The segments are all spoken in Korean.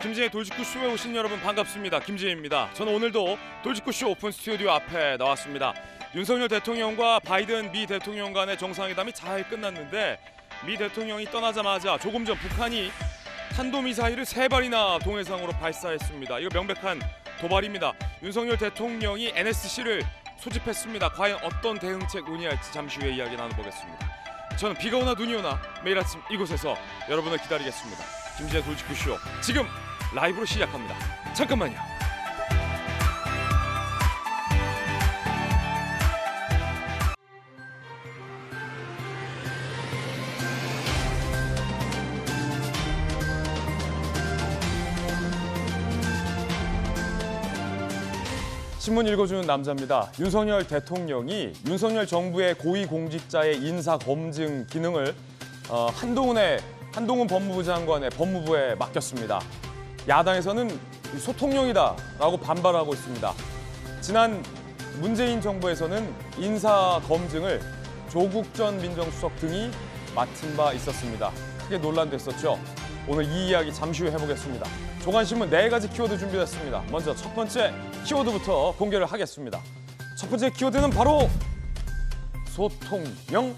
김진의 돌직구쇼에 오신 여러분 반갑습니다. 김진입니다. 저는 오늘도 돌직구쇼 오픈 스튜디오 앞에 나왔습니다. 윤석열 대통령과 바이든 미 대통령 간의 정상회담이 잘 끝났는데 미 대통령이 떠나자마자 조금 전 북한이 탄도미사일을 3발이나 동해상으로 발사했습니다. 이거 명백한 도발입니다. 윤석열 대통령이 NSC를 소집했습니다. 과연 어떤 대응책 논의할지 잠시 후에 이야기 나눠보겠습니다. 저는 비가 오나 눈이 오나 매일 아침 이곳에서 여러분을 기다리겠습니다. 김진의 돌직구쇼 지금 라이브로 시작합니다. 잠깐만요. 신문 읽어주는 남자입니다. 윤석열 대통령이 윤석열 정부의 고위공직자의 인사검증 기능을 한동훈 법무부 장관의 법무부에 맡겼습니다. 야당에서는 소통령이다라고 반발하고 있습니다. 지난 문재인 정부에서는 인사검증을 조국 전 민정수석 등이 맡은 바 있었습니다. 크게 논란됐었죠. 오늘 이 이야기 잠시 후에 해보겠습니다. 조간신문 4가지 키워드 준비됐습니다. 먼저 첫 번째 키워드부터 공개를 하겠습니다. 첫 번째 키워드는 바로 소통령이라고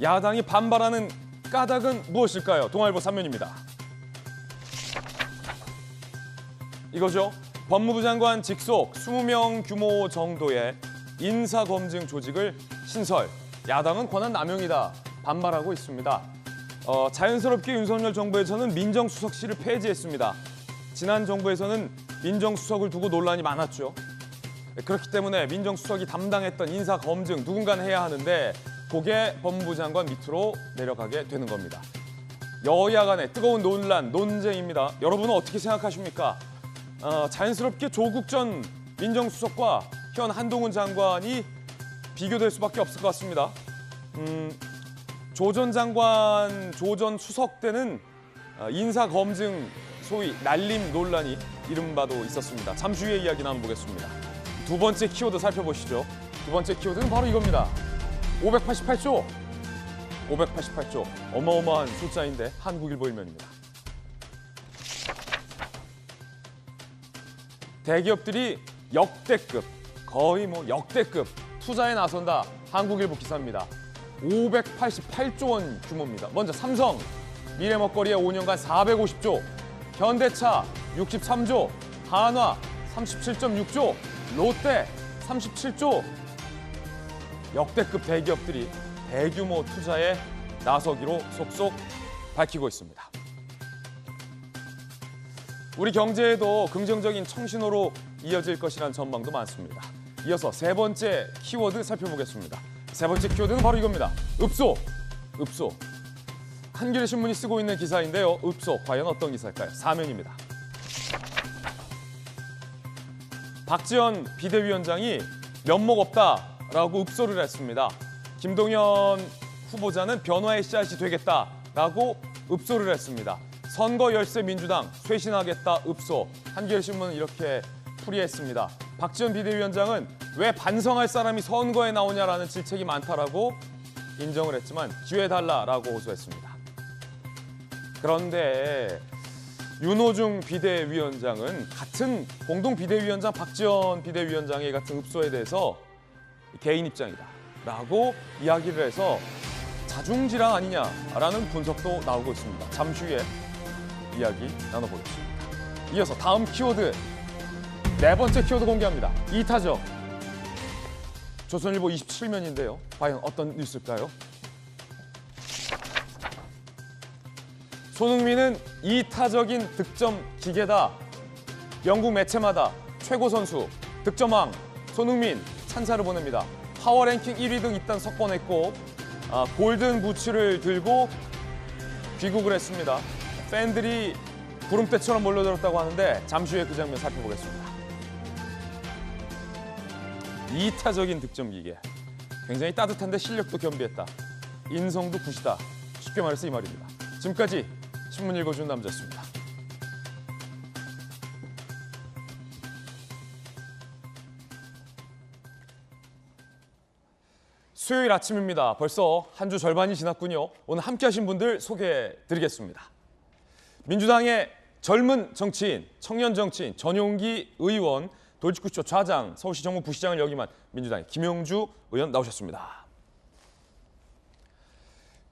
야당이 반발하는 까닭은 무엇일까요? 동아일보 3면입니다. 이거죠. 법무부 장관 직속 20명 규모 정도의 인사검증 조직을 신설. 야당은 권한 남용이다. 반발하고 있습니다. 자연스럽게 윤석열 정부에서는 민정수석실을 폐지했습니다. 지난 정부에서는 민정수석을 두고 논란이 많았죠. 그렇기 때문에 민정수석이 담당했던 인사검증 누군가는 해야 하는데 그게 법무부 장관 밑으로 내려가게 되는 겁니다. 여야 간의 뜨거운 논쟁입니다. 여러분은 어떻게 생각하십니까? 자연스럽게 조국 전 민정수석과 현 한동훈 장관이 비교될 수밖에 없을 것 같습니다. 조 전 장관, 조 전 수석 때는 인사검증 소위 날림 논란이 이른바도 있었습니다. 잠시 후에 이야기 나눠보겠습니다. 두 번째 키워드 살펴보시죠. 두 번째 키워드는 바로 이겁니다. 588조. 588조. 어마어마한 숫자인데 한국일보 일면입니다. 대기업들이 역대급, 거의 역대급 투자에 나선다. 한국일보 기사입니다. 588조 원 규모입니다. 먼저 삼성, 미래먹거리에 5년간 450조, 현대차 63조, 한화 37.6조, 롯데 37조. 역대급 대기업들이 대규모 투자에 나서기로 속속 밝히고 있습니다. 우리 경제에도 긍정적인 청신호로 이어질 것이라는 전망도 많습니다. 이어서 세 번째 키워드 살펴보겠습니다. 세 번째 키워드는 바로 이겁니다. 읍소. 한겨레 신문이 쓰고 있는 기사인데요. 읍소, 과연 어떤 기사일까요? 4면입니다. 박지원 비대위원장이 면목 없다라고 읍소를 했습니다. 김동연 후보자는 변화의 씨앗이 되겠다라고 읍소를 했습니다. 선거 열세 민주당 쇄신하겠다 읍소. 한겨레 신문은 이렇게 풀이했습니다. 박지원 비대위원장은 왜 반성할 사람이 선거에 나오냐라는 질책이 많다라고 인정을 했지만 기회 달라라고 호소했습니다. 그런데 윤호중 비대위원장은 같은 공동 비대위원장 박지원 비대위원장의 같은 읍소에 대해서 개인 입장이다라고 이야기를 해서 자중질환 아니냐라는 분석도 나오고 있습니다. 잠시 후에 이야기 나눠보겠습니다. 이어서 다음 키워드, 네 번째 키워드 공개합니다. 이타적. 조선일보 27면인데요. 과연 어떤 뉴스일까요? 손흥민은 이타적인 득점 기계다. 영국 매체마다 최고 선수, 득점왕 손흥민 찬사를 보냅니다. 파워랭킹 1위 등 일단 석권했고 골든 부츠를 들고 귀국을 했습니다. 팬들이 구름대처럼 몰려들었다고 하는데 잠시 후에 그 장면 살펴보겠습니다. 이타적인 득점 기계. 굉장히 따뜻한데 실력도 겸비했다. 인성도 굿이다. 쉽게 말해서 이 말입니다. 지금까지 신문 읽어준 남자였습니다. 수요일 아침입니다. 벌써 한 주 절반이 지났군요. 오늘 함께 하신 분들 소개해드리겠습니다. 민주당의 젊은 정치인, 청년 정치인, 전용기 의원, 돌직구쇼 좌장, 서울시 정무부시장을 역임한 민주당의 김영주 의원 나오셨습니다.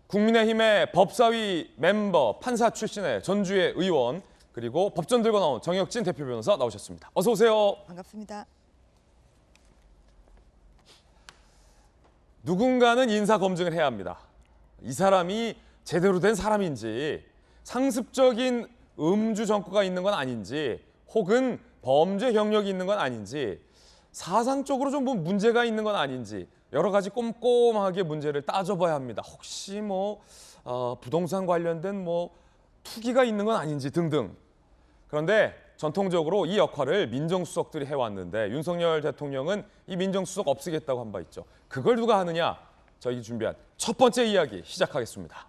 국민의힘의 법사위 멤버, 판사 출신의 전주의 의원, 그리고 법전 들고 나온 정혁진 대표 변호사 나오셨습니다. 어서 오세요. 반갑습니다. 누군가는 인사 검증을 해야 합니다. 이 사람이 제대로 된 사람인지, 상습적인 음주 전과가 있는 건 아닌지, 혹은 범죄 경력이 있는 건 아닌지, 사상적으로 좀 문제가 있는 건 아닌지 여러 가지 꼼꼼하게 문제를 따져봐야 합니다. 혹시 부동산 관련된 투기가 있는 건 아닌지 등등. 그런데 전통적으로 이 역할을 민정수석들이 해왔는데 윤석열 대통령은 이 민정수석 없애겠다고 한 바 있죠. 그걸 누가 하느냐? 저희 준비한 첫 번째 이야기 시작하겠습니다.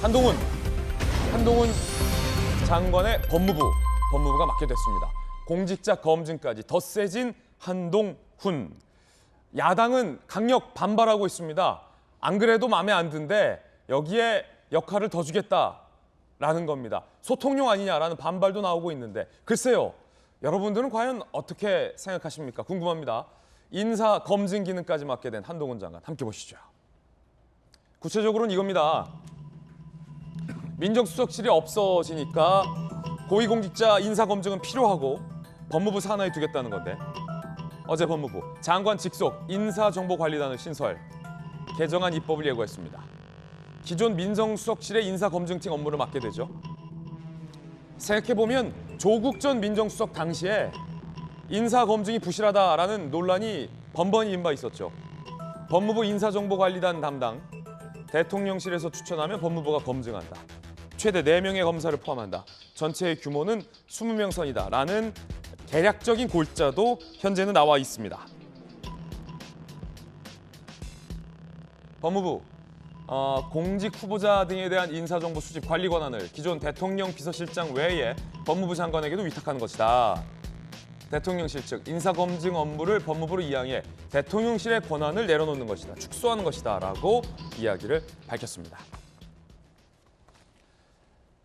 한동훈 장관의 법무부가 맡게 됐습니다. 공직자 검증까지 더 세진 한동훈. 야당은 강력 반발하고 있습니다. 안 그래도 마음에 안 든데 여기에 역할을 더 주겠다라는 겁니다. 소통용 아니냐라는 반발도 나오고 있는데 글쎄요. 여러분들은 과연 어떻게 생각하십니까? 궁금합니다. 인사 검증 기능까지 맡게 된 한동훈 장관 함께 보시죠. 구체적으로는 이겁니다. 민정수석실이 없어지니까 고위공직자 인사검증은 필요하고 법무부 산하에 두겠다는 건데 어제 법무부 장관 직속 인사정보관리단을 신설, 개정안 입법을 예고했습니다. 기존 민정수석실의 인사검증팀 업무를 맡게 되죠. 생각해보면 조국 전 민정수석 당시에 인사검증이 부실하다라는 논란이 번번이 일바 있었죠. 법무부 인사정보관리단 담당, 대통령실에서 추천하면 법무부가 검증한다. 최대 4명의 검사를 포함한다. 전체의 규모는 20명 선이다라는 개략적인 골자도 현재는 나와 있습니다. 법무부 공직 후보자 등에 대한 인사정보 수집 관리 권한을 기존 대통령 비서실장 외에 법무부 장관에게도 위탁하는 것이다. 대통령실 측 인사검증 업무를 법무부로 이양해 대통령실의 권한을 내려놓는 것이다. 축소하는 것이다. 라고 이야기를 밝혔습니다.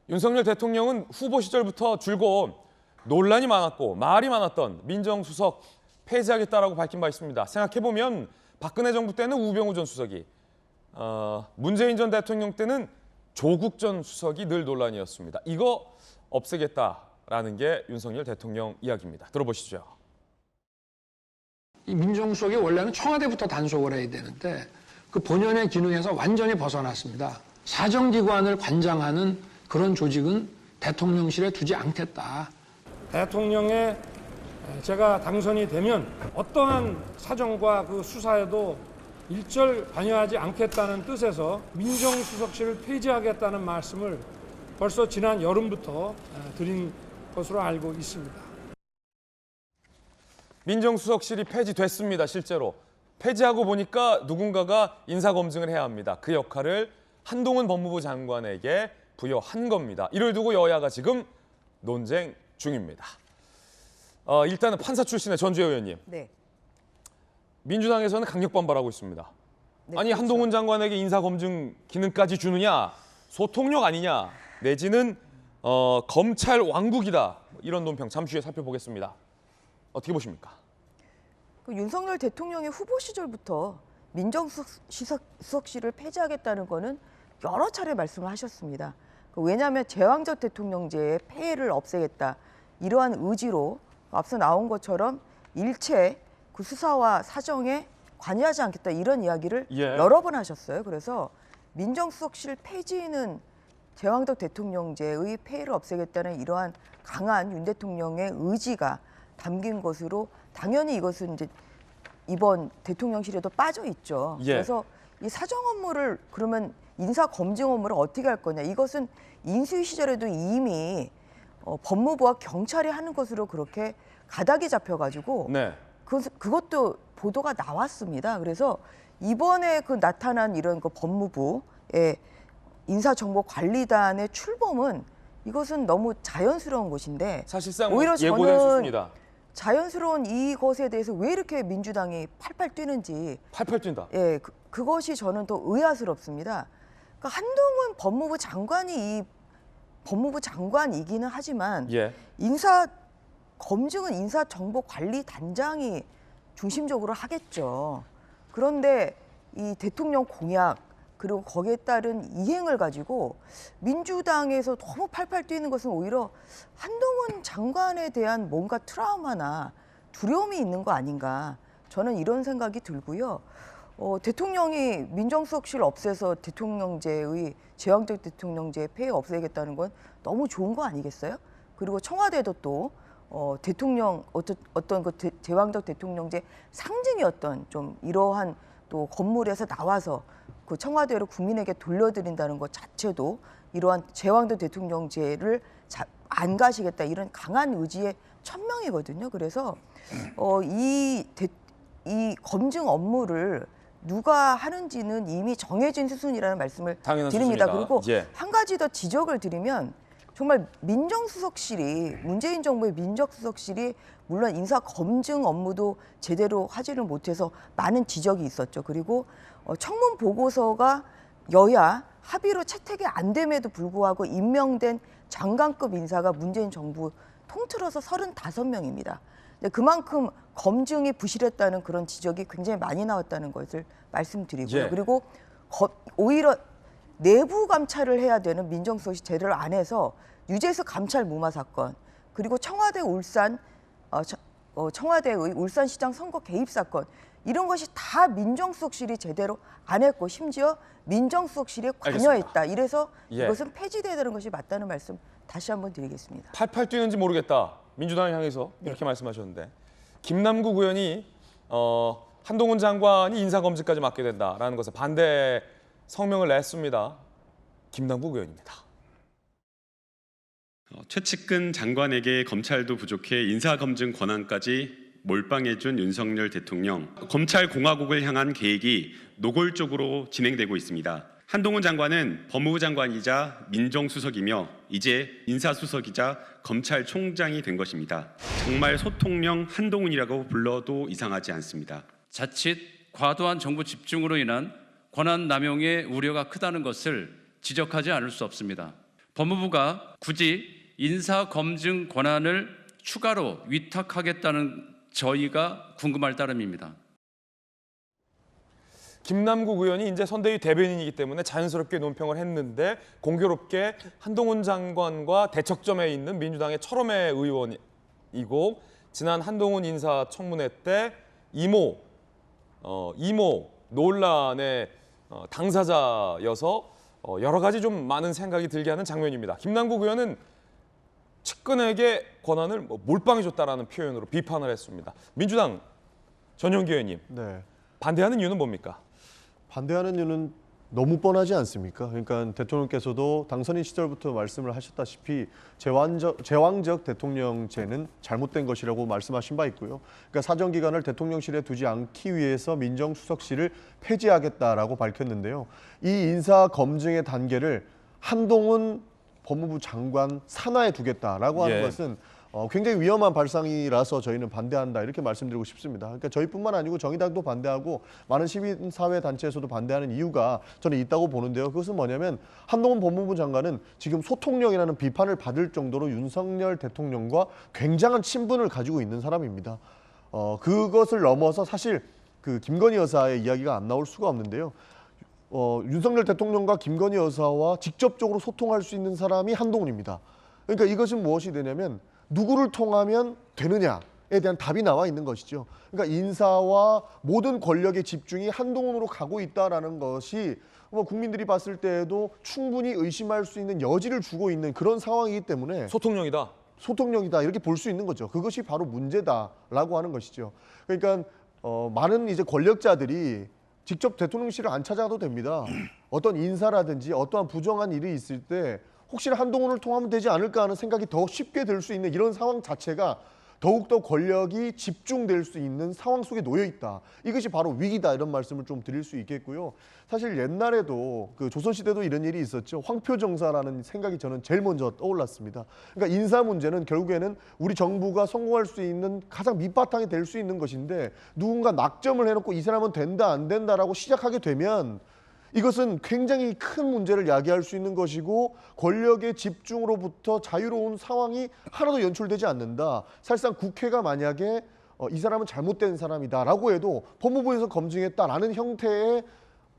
윤석열 대통령은 후보 시절부터 줄곧 논란이 많았고 말이 많았던 민정수석 폐지하겠다라고 밝힌 바 있습니다. 생각해보면 박근혜 정부 때는 우병우 전 수석이, 문재인 전 대통령 때는 조국 전 수석이 늘 논란이었습니다. 이거 없애겠다라는 게 윤석열 대통령 이야기입니다. 들어보시죠. 이 민정수석이 원래는 청와대부터 단속을 해야 되는데 그 본연의 기능에서 완전히 벗어났습니다. 사정기관을 관장하는 그런 조직은 대통령실에 두지 않겠다. 대통령의 제가 당선이 되면 어떠한 사정과 그 수사에도 일절 관여하지 않겠다는 뜻에서 민정수석실을 폐지하겠다는 말씀을 벌써 지난 여름부터 드린 것으로 알고 있습니다. 민정수석실이 폐지됐습니다. 실제로. 폐지하고 보니까 누군가가 인사검증을 해야 합니다. 그 역할을 한동훈 법무부 장관에게 부여한 겁니다. 이를 두고 여야가 지금 논쟁 중입니다. 일단은 판사 출신의 전주혜 의원님. 네. 민주당에서는 강력 반발하고 있습니다. 네, 아니 그렇죠. 한동훈 장관에게 인사검증 기능까지 주느냐, 소통력 아니냐, 내지는 검찰 왕국이다. 이런 논평 잠시 후에 살펴보겠습니다. 어떻게 보십니까? 그 윤석열 대통령의 후보 시절부터 민정수석실을 폐지하겠다는 거는 여러 차례 말씀을 하셨습니다. 왜냐하면 제왕적 대통령제의 폐해를 없애겠다. 이러한 의지로 앞서 나온 것처럼 일체 그 수사와 사정에 관여하지 않겠다. 이런 이야기를 여러 번 하셨어요. 그래서 민정수석실 폐지는 제왕적 대통령제의 폐해를 없애겠다는 이러한 강한 윤 대통령의 의지가 담긴 것으로 당연히 이것은 이제 이번 대통령실에도 빠져 있죠. 그래서 이 사정 업무를 그러면 인사 검증 업무를 어떻게 할 거냐. 이것은 인수위 시절에도 이미 법무부와 경찰이 하는 것으로 그렇게 가닥이 잡혀가지고 그것도 보도가 나왔습니다. 그래서 이번에 그 나타난 이런 그 법무부의 인사정보관리단의 출범은 이것은 너무 자연스러운 것인데 사실상 오히려 예고됐습니다. 자연스러운 이것에 대해서 왜 이렇게 민주당이 팔팔 뛰는지 팔팔 뛴다. 예, 그것이 저는 더 의아스럽습니다. 그러니까 한동훈 법무부 장관이 이 법무부 장관이기는 하지만 예. 인사 검증은 인사정보관리단장이 중심적으로 하겠죠. 그런데 이 대통령 공약 그리고 거기에 따른 이행을 가지고 민주당에서 너무 팔팔 뛰는 것은 오히려 한동훈 장관에 대한 뭔가 트라우마나 두려움이 있는 거 아닌가. 저는 이런 생각이 들고요. 대통령이 민정수석실 없애서 대통령제의 제왕적 대통령제 폐해 없애겠다는 건 너무 좋은 거 아니겠어요? 그리고 청와대도 또 대통령 어떤 그 제왕적 대통령제 상징이었던 좀 이러한 또 건물에서 나와서 그 청와대로 국민에게 돌려드린다는 것 자체도 이러한 제왕적 대통령제를 안 가시겠다 이런 강한 의지의 천명이거든요. 그래서 이 검증 업무를 누가 하는지는 이미 정해진 수순이라는 말씀을 당연한 드립니다. 수순이다. 그리고 예. 한 가지 더 지적을 드리면 정말 민정수석실이 문재인 정부의 민정수석실이 물론 인사 검증 업무도 제대로 하지를 못해서 많은 지적이 있었죠. 그리고 청문 보고서가 여야 합의로 채택이 안 됨에도 불구하고 임명된 장관급 인사가 문재인 정부 통틀어서 35명입니다. 그만큼 검증이 부실했다는 그런 지적이 굉장히 많이 나왔다는 것을 말씀드리고요. 예. 그리고 오히려 내부 감찰을 해야 되는 민정수석이 제대로 안 해서 유재수 감찰 무마 사건 그리고 청와대의 울산시장 선거 개입 사건 이런 것이 다 민정수석실이 제대로 안 했고 심지어 민정수석실이 관여했다. 이래서 예. 이것은 폐지돼야 되는 것이 맞다는 말씀 다시 한번 드리겠습니다. 팔팔 뛰는지 모르겠다. 민주당을 향해서 이렇게 말씀하셨는데 김남국 의원이 한동훈 장관이 인사검증까지 맡게 된다라는 것에 반대 성명을 냈습니다. 김남국 의원입니다. 최측근 장관에게 검찰도 부족해 인사검증 권한까지 몰빵해준 윤석열 대통령. 검찰공화국을 향한 계획이 노골적으로 진행되고 있습니다. 한동훈 장관은 법무부 장관이자 민정수석이며 이제 인사수석이자 검찰총장이 된 것입니다. 정말 소통령 한동훈이라고 불러도 이상하지 않습니다. 자칫 과도한 정부 집중으로 인한 권한 남용의 우려가 크다는 것을 지적하지 않을 수 없습니다. 법무부가 굳이 인사검증 권한을 추가로 위탁하겠다는 저희가 궁금할 따름입니다. 김남국 의원이 이제 선대위 대변인이기 때문에 자연스럽게 논평을 했는데 공교롭게 한동훈 장관과 대척점에 있는 민주당의 철험의 의원이고 지난 한동훈 인사청문회 때 이모 논란의 당사자여서 여러 가지 좀 많은 생각이 들게 하는 장면입니다. 김남국 의원은 측근에게 권한을 몰빵해줬다라는 표현으로 비판을 했습니다. 민주당 전용기 의원님, 네. 반대하는 이유는 뭡니까? 반대하는 이유는 너무 뻔하지 않습니까? 그러니까 대통령께서도 당선인 시절부터 말씀을 하셨다시피 제왕적 대통령제는 잘못된 것이라고 말씀하신 바 있고요. 그러니까 사정기관을 대통령실에 두지 않기 위해서 민정수석실을 폐지하겠다라고 밝혔는데요. 이 인사 검증의 단계를 한동훈 법무부 장관 산하에 두겠다라고 하는 예. 것은 굉장히 위험한 발상이라서 저희는 반대한다 이렇게 말씀드리고 싶습니다. 그러니까 저희뿐만 아니고 정의당도 반대하고 많은 시민사회단체에서도 반대하는 이유가 저는 있다고 보는데요. 그것은 뭐냐면 한동훈 법무부 장관은 지금 소통령이라는 비판을 받을 정도로 윤석열 대통령과 굉장한 친분을 가지고 있는 사람입니다. 그것을 넘어서 사실 그 김건희 여사의 이야기가 안 나올 수가 없는데요. 윤석열 대통령과 김건희 여사와 직접적으로 소통할 수 있는 사람이 한동훈입니다. 그러니까 이것은 무엇이 되냐면 누구를 통하면 되느냐에 대한 답이 나와 있는 것이죠. 그러니까 인사와 모든 권력의 집중이 한동훈으로 가고 있다는 것이 국민들이 봤을 때에도 충분히 의심할 수 있는 여지를 주고 있는 그런 상황이기 때문에 소통령이다 이렇게 볼 수 있는 거죠. 그것이 바로 문제다라고 하는 것이죠. 그러니까 많은 이제 권력자들이 직접 대통령실을 안 찾아가도 됩니다. 어떤 인사라든지 어떠한 부정한 일이 있을 때 혹시나 한동훈을 통하면 되지 않을까 하는 생각이 더 쉽게 들 수 있는 이런 상황 자체가 더욱더 권력이 집중될 수 있는 상황 속에 놓여 있다. 이것이 바로 위기다 이런 말씀을 좀 드릴 수 있겠고요. 사실 옛날에도 그 조선시대도 이런 일이 있었죠. 황표정사라는 생각이 저는 제일 먼저 떠올랐습니다. 그러니까 인사 문제는 결국에는 우리 정부가 성공할 수 있는 가장 밑바탕이 될 수 있는 것인데 누군가 낙점을 해놓고 이 사람은 된다 안 된다라고 시작하게 되면 이것은 굉장히 큰 문제를 야기할 수 있는 것이고 권력의 집중으로부터 자유로운 상황이 하나도 연출되지 않는다. 사실상 국회가 만약에 이 사람은 잘못된 사람이다라고 해도 법무부에서 검증했다라는 형태의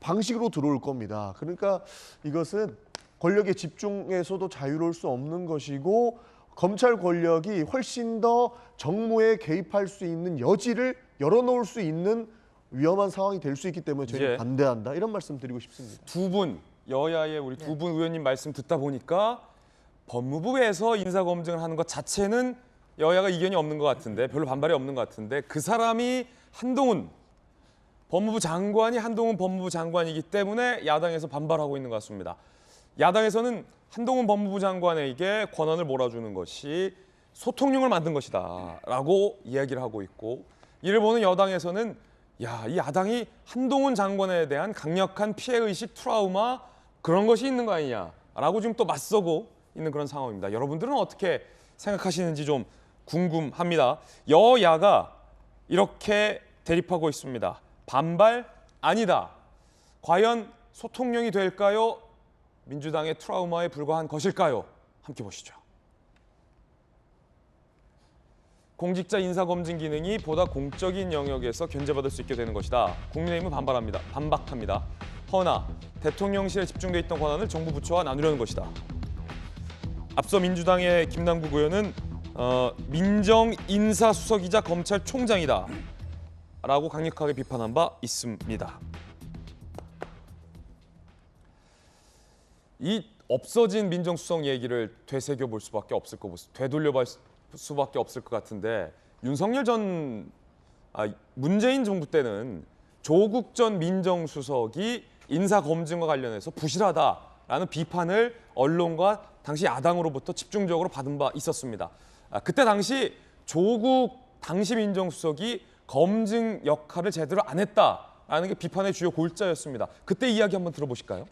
방식으로 들어올 겁니다. 그러니까 이것은 권력의 집중에서도 자유로울 수 없는 것이고 검찰 권력이 훨씬 더 정무에 개입할 수 있는 여지를 열어놓을 수 있는 위험한 상황이 될 수 있기 때문에 저희는 예. 반대한다 이런 말씀 드리고 싶습니다. 두 분, 여야의 우리 두 분 의원님 말씀 듣다 보니까 법무부에서 인사검증을 하는 것 자체는 여야가 이견이 없는 것 같은데, 별로 반발이 없는 것 같은데, 그 사람이 한동훈 법무부 장관이 한동훈 법무부 장관이기 때문에 야당에서 반발하고 있는 것 같습니다. 야당에서는 한동훈 법무부 장관에게 권한을 몰아주는 것이 소통령을 만든 것이다 라고 이야기를 하고 있고, 이를 보는 여당에서는 야, 이 야당이 한동훈 장관에 대한 강력한 피해의식 트라우마 그런 것이 있는 거 아니냐라고 지금 또 맞서고 있는 그런 상황입니다. 여러분들은 어떻게 생각하시는지 좀 궁금합니다. 여야가 이렇게 대립하고 있습니다. 반발 아니다. 과연 소통령이 될까요? 민주당의 트라우마에 불과한 것일까요? 함께 보시죠. 공직자 인사검증 기능이 보다 공적인 영역에서 견제받을 수 있게 되는 것이다. 국민의힘은 반박합니다. 허나 대통령실에 집중돼 있던 권한을 정부 부처와 나누려는 것이다. 앞서 민주당의 김남국 의원은 민정인사수석이자 검찰총장이다 라고 강력하게 비판한 바 있습니다. 이 없어진 민정수석 얘기를 되새겨 볼 수밖에 없을 것 같습니다. 되돌려 볼 수밖에 없을 것 같은데, 윤석열 문재인 정부 때는 조국 전 민정수석이 인사검증과 관련해서 부실하다라는 비판을 언론과 당시 야당으로부터 집중적으로 받은 바 있었습니다. 그때 당시 조국 당시 민정수석이 검증 역할을 제대로 안 했다라는 게 비판의 주요 골자였습니다. 그때 이야기 한번 들어보실까요?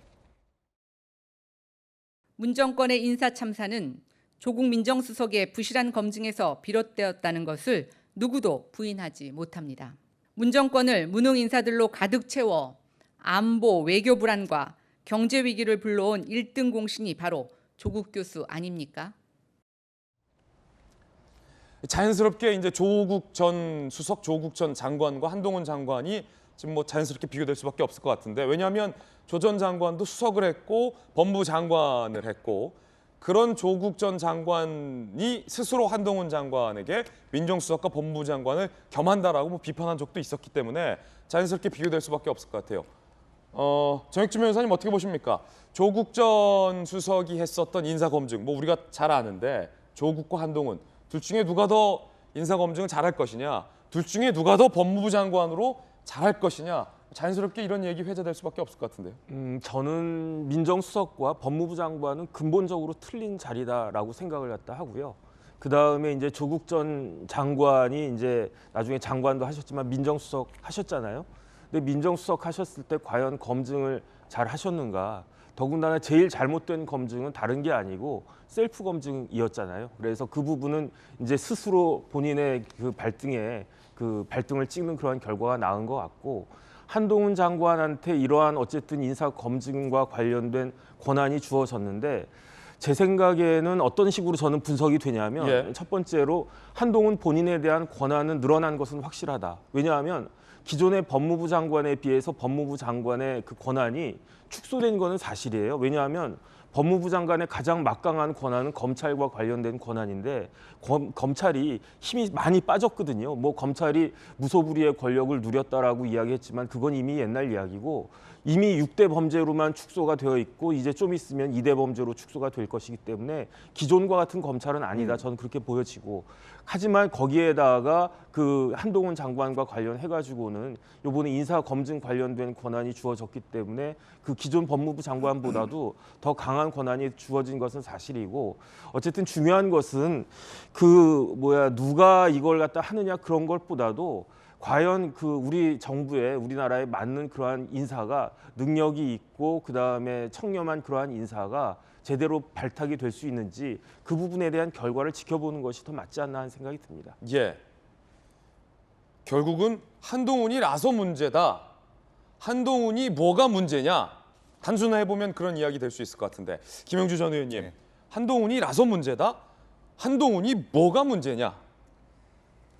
문 정권의 인사 참사는 조국 민정수석의 부실한 검증에서 비롯되었다는 것을 누구도 부인하지 못합니다. 문 정권을 무능 인사들로 가득 채워 안보, 외교 불안과 경제 위기를 불러온 1등 공신이 바로 조국 교수 아닙니까? 자연스럽게 이제 조국 전 수석, 조국 전 장관과 한동훈 장관이 지금 뭐 자연스럽게 비교될 수밖에 없을 것 같은데, 왜냐하면 조 전 장관도 수석을 했고 법무부 장관을 했고, 그런 조국 전 장관이 스스로 한동훈 장관에게 민정수석과 법무부 장관을 겸한다라고 뭐 비판한 적도 있었기 때문에 자연스럽게 비교될 수밖에 없을 것 같아요. 정혁준 변호사님 어떻게 보십니까? 조국 전 수석이 했었던 인사검증, 뭐 우리가 잘 아는데 조국과 한동훈 둘 중에 누가 더 인사검증을 잘할 것이냐, 둘 중에 누가 더 법무부 장관으로 잘할 것이냐, 자연스럽게 이런 얘기 회자될 수밖에 없을 것 같은데요. 저는 민정수석과 법무부 장관은 근본적으로 틀린 자리다라고 생각을 갖다 하고요. 그 다음에 이제 조국 전 장관이 이제 나중에 장관도 하셨지만 민정수석 하셨잖아요. 근데 민정수석 하셨을 때 과연 검증을 잘 하셨는가? 더군다나 제일 잘못된 검증은 다른 게 아니고 셀프 검증이었잖아요. 그래서 그 부분은 이제 스스로 본인의 그 발등을 찍는 그런 결과가 나온 것 같고, 한동훈 장관한테 이러한 어쨌든 인사 검증과 관련된 권한이 주어졌는데, 제 생각에는 어떤 식으로 저는 분석이 되냐면 첫 번째로 한동훈 본인에 대한 권한은 늘어난 것은 확실하다. 왜냐하면 기존의 법무부 장관에 비해서 법무부 장관의 그 권한이 축소된 것은 사실이에요. 왜냐하면 법무부 장관의 가장 막강한 권한은 검찰과 관련된 권한인데 검찰이 힘이 많이 빠졌거든요. 뭐 검찰이 무소불위의 권력을 누렸다라고 이야기했지만 그건 이미 옛날 이야기고, 이미 6대 범죄로만 축소가 되어 있고 이제 좀 있으면 2대 범죄로 축소가 될 것이기 때문에 기존과 같은 검찰은 아니다. 저는 그렇게 보여지고, 하지만 거기에다가 그 한동훈 장관과 관련해가지고는 이번에 인사 검증 관련된 권한이 주어졌기 때문에 그 기존 법무부 장관보다도 더 강한 권한이 주어진 것은 사실이고, 어쨌든 중요한 것은 누가 이걸 갖다 하느냐 그런 것보다도 과연 그 우리 정부에 우리나라에 맞는 그러한 인사가 능력이 있고 그 다음에 청렴한 그러한 인사가 제대로 발탁이 될 수 있는지 그 부분에 대한 결과를 지켜보는 것이 더 맞지 않나 하는 생각이 듭니다. 예. 결국은 한동훈이 라서 문제다. 한동훈이 뭐가 문제냐? 단순해 보면 그런 이야기 될 수 있을 것 같은데 김영주 전 의원님, 한동훈이라서 문제다? 한동훈이 뭐가 문제냐?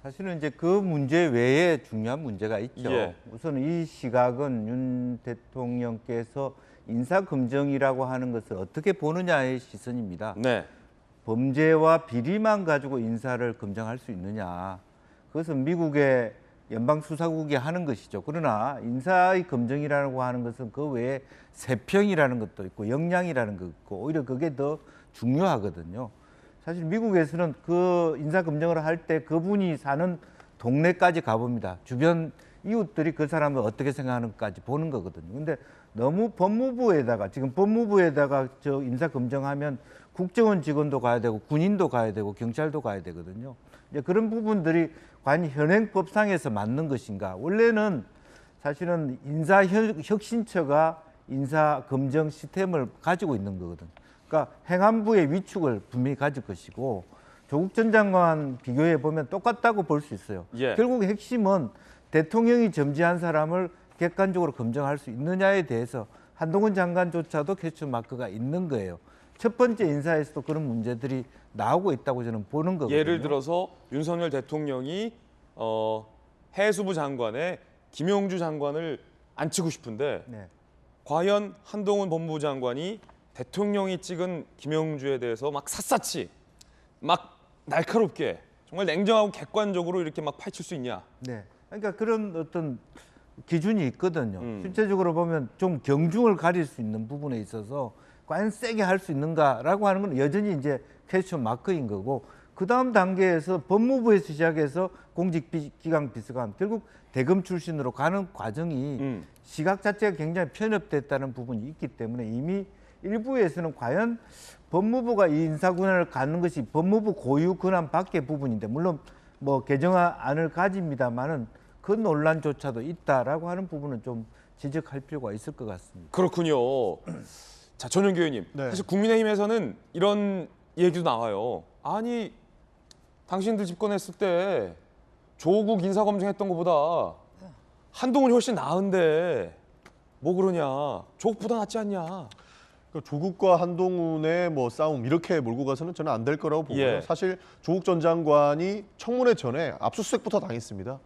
사실은 이제 그 문제 외에 중요한 문제가 있죠. 예. 우선 이 시각은 윤 대통령께서 인사검증이라고 하는 것을 어떻게 보느냐의 시선입니다. 네. 범죄와 비리만 가지고 인사를 검증할 수 있느냐. 그것은 미국의 연방수사국이 하는 것이죠. 그러나 인사의 검증이라고 하는 것은 그 외에 세평이라는 것도 있고 역량이라는 것도 있고 오히려 그게 더 중요하거든요. 사실 미국에서는 그 인사 검증을 할 때 그분이 사는 동네까지 가봅니다. 주변 이웃들이 그 사람을 어떻게 생각하는까지 보는 거거든요. 근데 너무 지금 법무부에다가 저 인사 검증하면 국정원 직원도 가야 되고 군인도 가야 되고 경찰도 가야 되거든요. 이제 그런 부분들이 과연 현행법상에서 맞는 것인가? 원래는 사실은 인사혁신처가 인사검증 시스템을 가지고 있는 거거든요. 그러니까 행안부의 위축을 분명히 가질 것이고 조국 전 장관 비교해 보면 똑같다고 볼 수 있어요. 예. 결국 핵심은 대통령이 점지한 사람을 객관적으로 검증할 수 있느냐에 대해서 한동훈 장관조차도 퀘스천 마크가 있는 거예요. 첫 번째 인사에서도 그런 문제들이 나오고 있다고 저는 보는 거거든요. 예를 들어서 윤석열 대통령이 해수부 장관에 김용주 장관을 앉히고 싶은데 네. 과연 한동훈 법무부 장관이 대통령이 찍은 김용주에 대해서 막 샅샅이 막 날카롭게 정말 냉정하고 객관적으로 이렇게 막 파헤칠 수 있냐? 네. 그러니까 그런 어떤 기준이 있거든요. 실제적으로 보면 좀 경중을 가릴 수 있는 부분에 있어서 과연 세게 할 수 있는가라고 하는 건 여전히 이제 퀘스천 마크인 거고 그 다음 단계에서 법무부에서 시작해서 공직기강 비서관 결국 대검 출신으로 가는 과정이 시각 자체가 굉장히 편협됐다는 부분이 있기 때문에 이미 일부에서는 과연 법무부가 이 인사 권한을 갖는 것이 법무부 고유 권한 밖의 부분인데 물론 뭐 개정안을 가집니다만은 그 논란조차도 있다라고 하는 부분은 좀 지적할 필요가 있을 것 같습니다. 그렇군요. 자, 전용기 의원님. 네. 사실 국민의힘에서는 이런 얘기도 나와요. 아니, 당신들 집권했을 때 조국 인사검증했던 것보다 한동훈이 훨씬 나은데 뭐 그러냐. 조국보다 낫지 않냐. 조국과 한동훈의 뭐 싸움 이렇게 몰고 가서는 저는 안 될 거라고 보고요. 예. 사실 조국 전 장관이 청문회 전에 압수수색부터 당했습니다.